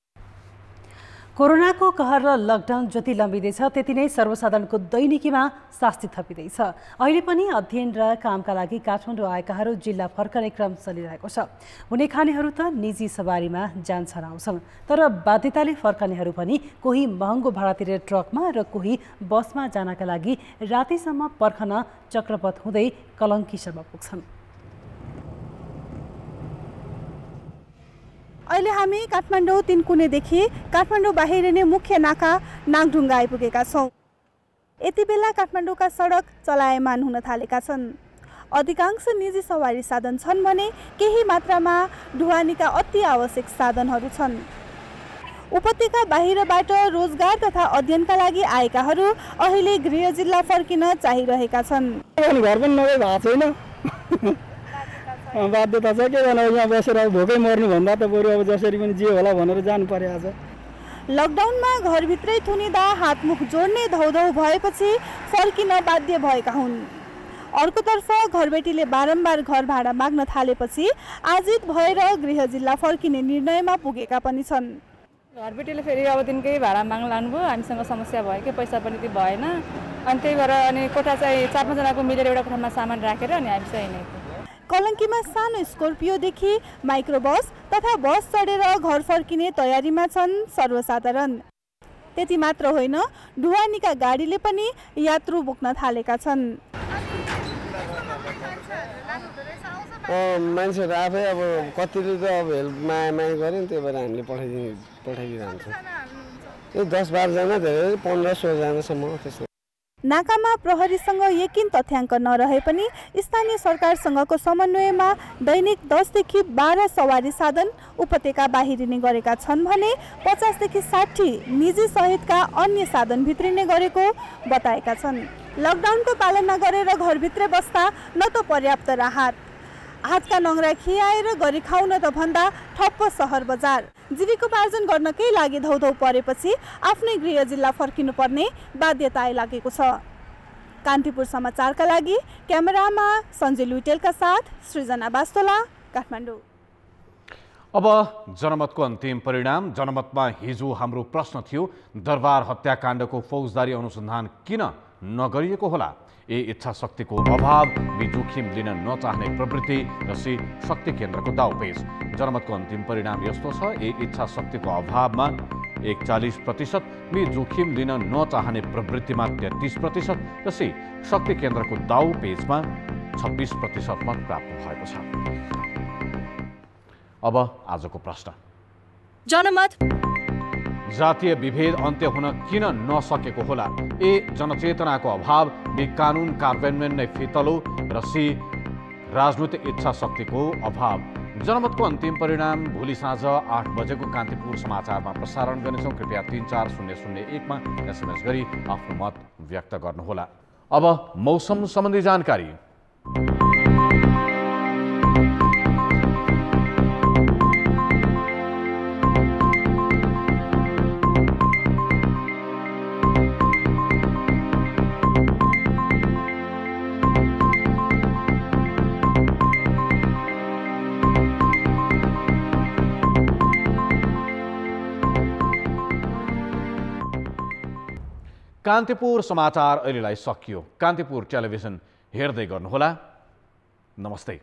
कोरोनाको कहर र लकडाउन जति लम्बिँदैछ त्यति नै सर्वसाधारणको दैनिकीमा शास्ति थपिँदैछ। अहिले पनि अध्ययन र कामका लागि काठमाडौँ आएकाहरू जिल्ला फर्कने क्रम चलिरहेको छ। हुने खानेहरू त निजी सवारीमा जान छराउँछन्, तर बाध्यताले फर्कनेहरू पनि कोही महँगो भाडा तिरेर ट्रकमा र कोही बसमा जानका लागि रातिसम्म पर्खन चक्रपथ हुँदै कलङ्कीसम्म पुग्छन्। अहिले हामी काठमाडौँ तिनकुनेदेखि काठमाडौँ बाहिर नै मुख्य नाका नाङढुङ्गा आइपुगेका छौँ। यति बेला काठमाडौँका सडक चलायमान हुन थालेका छन्। अधिकांश निजी सवारी साधन छन् भने केही मात्रामा ढुवानीका अति आवश्यक साधनहरू छन्। उपत्यका बाहिरबाट रोजगार तथा अध्ययनका लागि आएकाहरू अहिले गृह जिल्ला फर्किन चाहिरहेका छन्। घर पनि नभए भएको छैन, बाध्यता छ। के गर्नु, यहाँ बसेर भोकै मर्नुभन्दा त बरु अब जसरी पनि जे होला भनेर जानु पर्यो। आज लकडाउनमा घरभित्रै थुनिँदा हातमुख जोड्ने धौधौ भएपछि फर्किन बाध्य भएका हुन्। अर्कोतर्फ घरबेटीले बारम्बार घर भाडा माग्न थालेपछि आजित भएर गृह जिल्ला फर्किने निर्णयमा पुगेका पनि छन्। घरबेटीले फेरि अब दिनकै भाडा माग्न लानुभयो, हामीसँग समस्या भयो कि पैसा पनि त्यो भएन। अनि त्यही भएर अनि कोठा चाहिँ 4-5 जनाको मिलेर एउटा कोठामा सामान राखेर अनि हामी चाहिँ हिँडेको। कलङ्कीमा सानो स्कर्पियोदेखि माइक्रोबस तथा बस चढेर घर फर्किने तयारीमा छन् सर्वसाधारण। त्यति मात्र होइन, ढुवानीका गाडीले पनि यात्रु बोक्न थालेका छन्। मान्छेहरू आफै अब कतिले त अब हेल्प माया गऱ्यो नि, त्यही भएर हामीले पठाइदिइरहन्छौँ। 10-12 जना, धेरै 15-16 जनासम्म त्यस्तो। नाकामा प्रहरीसँग यकिन तथ्याङ्क नरहे पनि स्थानीय सरकारसँगको समन्वयमा दैनिक 10 देखि 12 सवारी साधन उपत्यका बाहिरिने गरेका छन् भने 50 देखि 60 निजी सहितका अन्य साधन भित्रिने गरेको बताएका छन्। लकडाउनको पालना गरेर घरभित्रै बस्दा न त पर्याप्त राहत, हातका नङ्ग्रा खियाएर गरी खाउन त भन्दा ठप्प सहर बजार। जीविकोपार्जन गर्नकै लागि धौधौ परेपछि आफ्नै गृह जिल्ला फर्किनु पर्ने बाध्यता आइलागेको छ। कान्तिपुर समाचारका लागि क्यामेरामा सञ्जय लुइटेलका साथ सृजना बास्तोला, काठमाडौँ। अब जनमतको अन्तिम परिणाम। जनमतमा हिजो हाम्रो प्रश्न थियो, दरबार हत्याकाण्डको फौजदारी अनुसन्धान किन नगरिएको होला? ए इच्छा शक्तिको अभाव, बी जोखिम लिन नचाहने प्रवृत्ति र सी शक्ति केन्द्रको दाउपेच। जनमतको अन्तिम परिणाम यस्तो छ, ए इच्छा शक्तिको अभावमा 41%, बी जोखिम लिन नचाहने प्रवृत्तिमा 33% र सी शक्ति केन्द्रको दाउपेचमा 26% मत प्राप्त भएको छ। अब आजको प्रश्न। जनमत जातीय विभेद अन्त्य हुन किन नसकेको होला? ए जनचेतनाको अभाव, बी कानुन कार्यान्वयन नै फितलो र सी राजनीतिक इच्छा शक्तिको अभाव। जनमतको अन्तिम परिणाम भोलि साँझ 8 बजेको कान्तिपुर समाचारमा प्रसारण गर्नेछौँ। कृपया 34001मा SMS गरी आफ्नो मत व्यक्त गर्नुहोला। अब मौसम सम्बन्धी जानकारी। कान्तिपुर समाचार अहिलेलाई सकियो। कान्तिपुर टेलिभिजन हेर्दै गर्नुहोला। नमस्ते।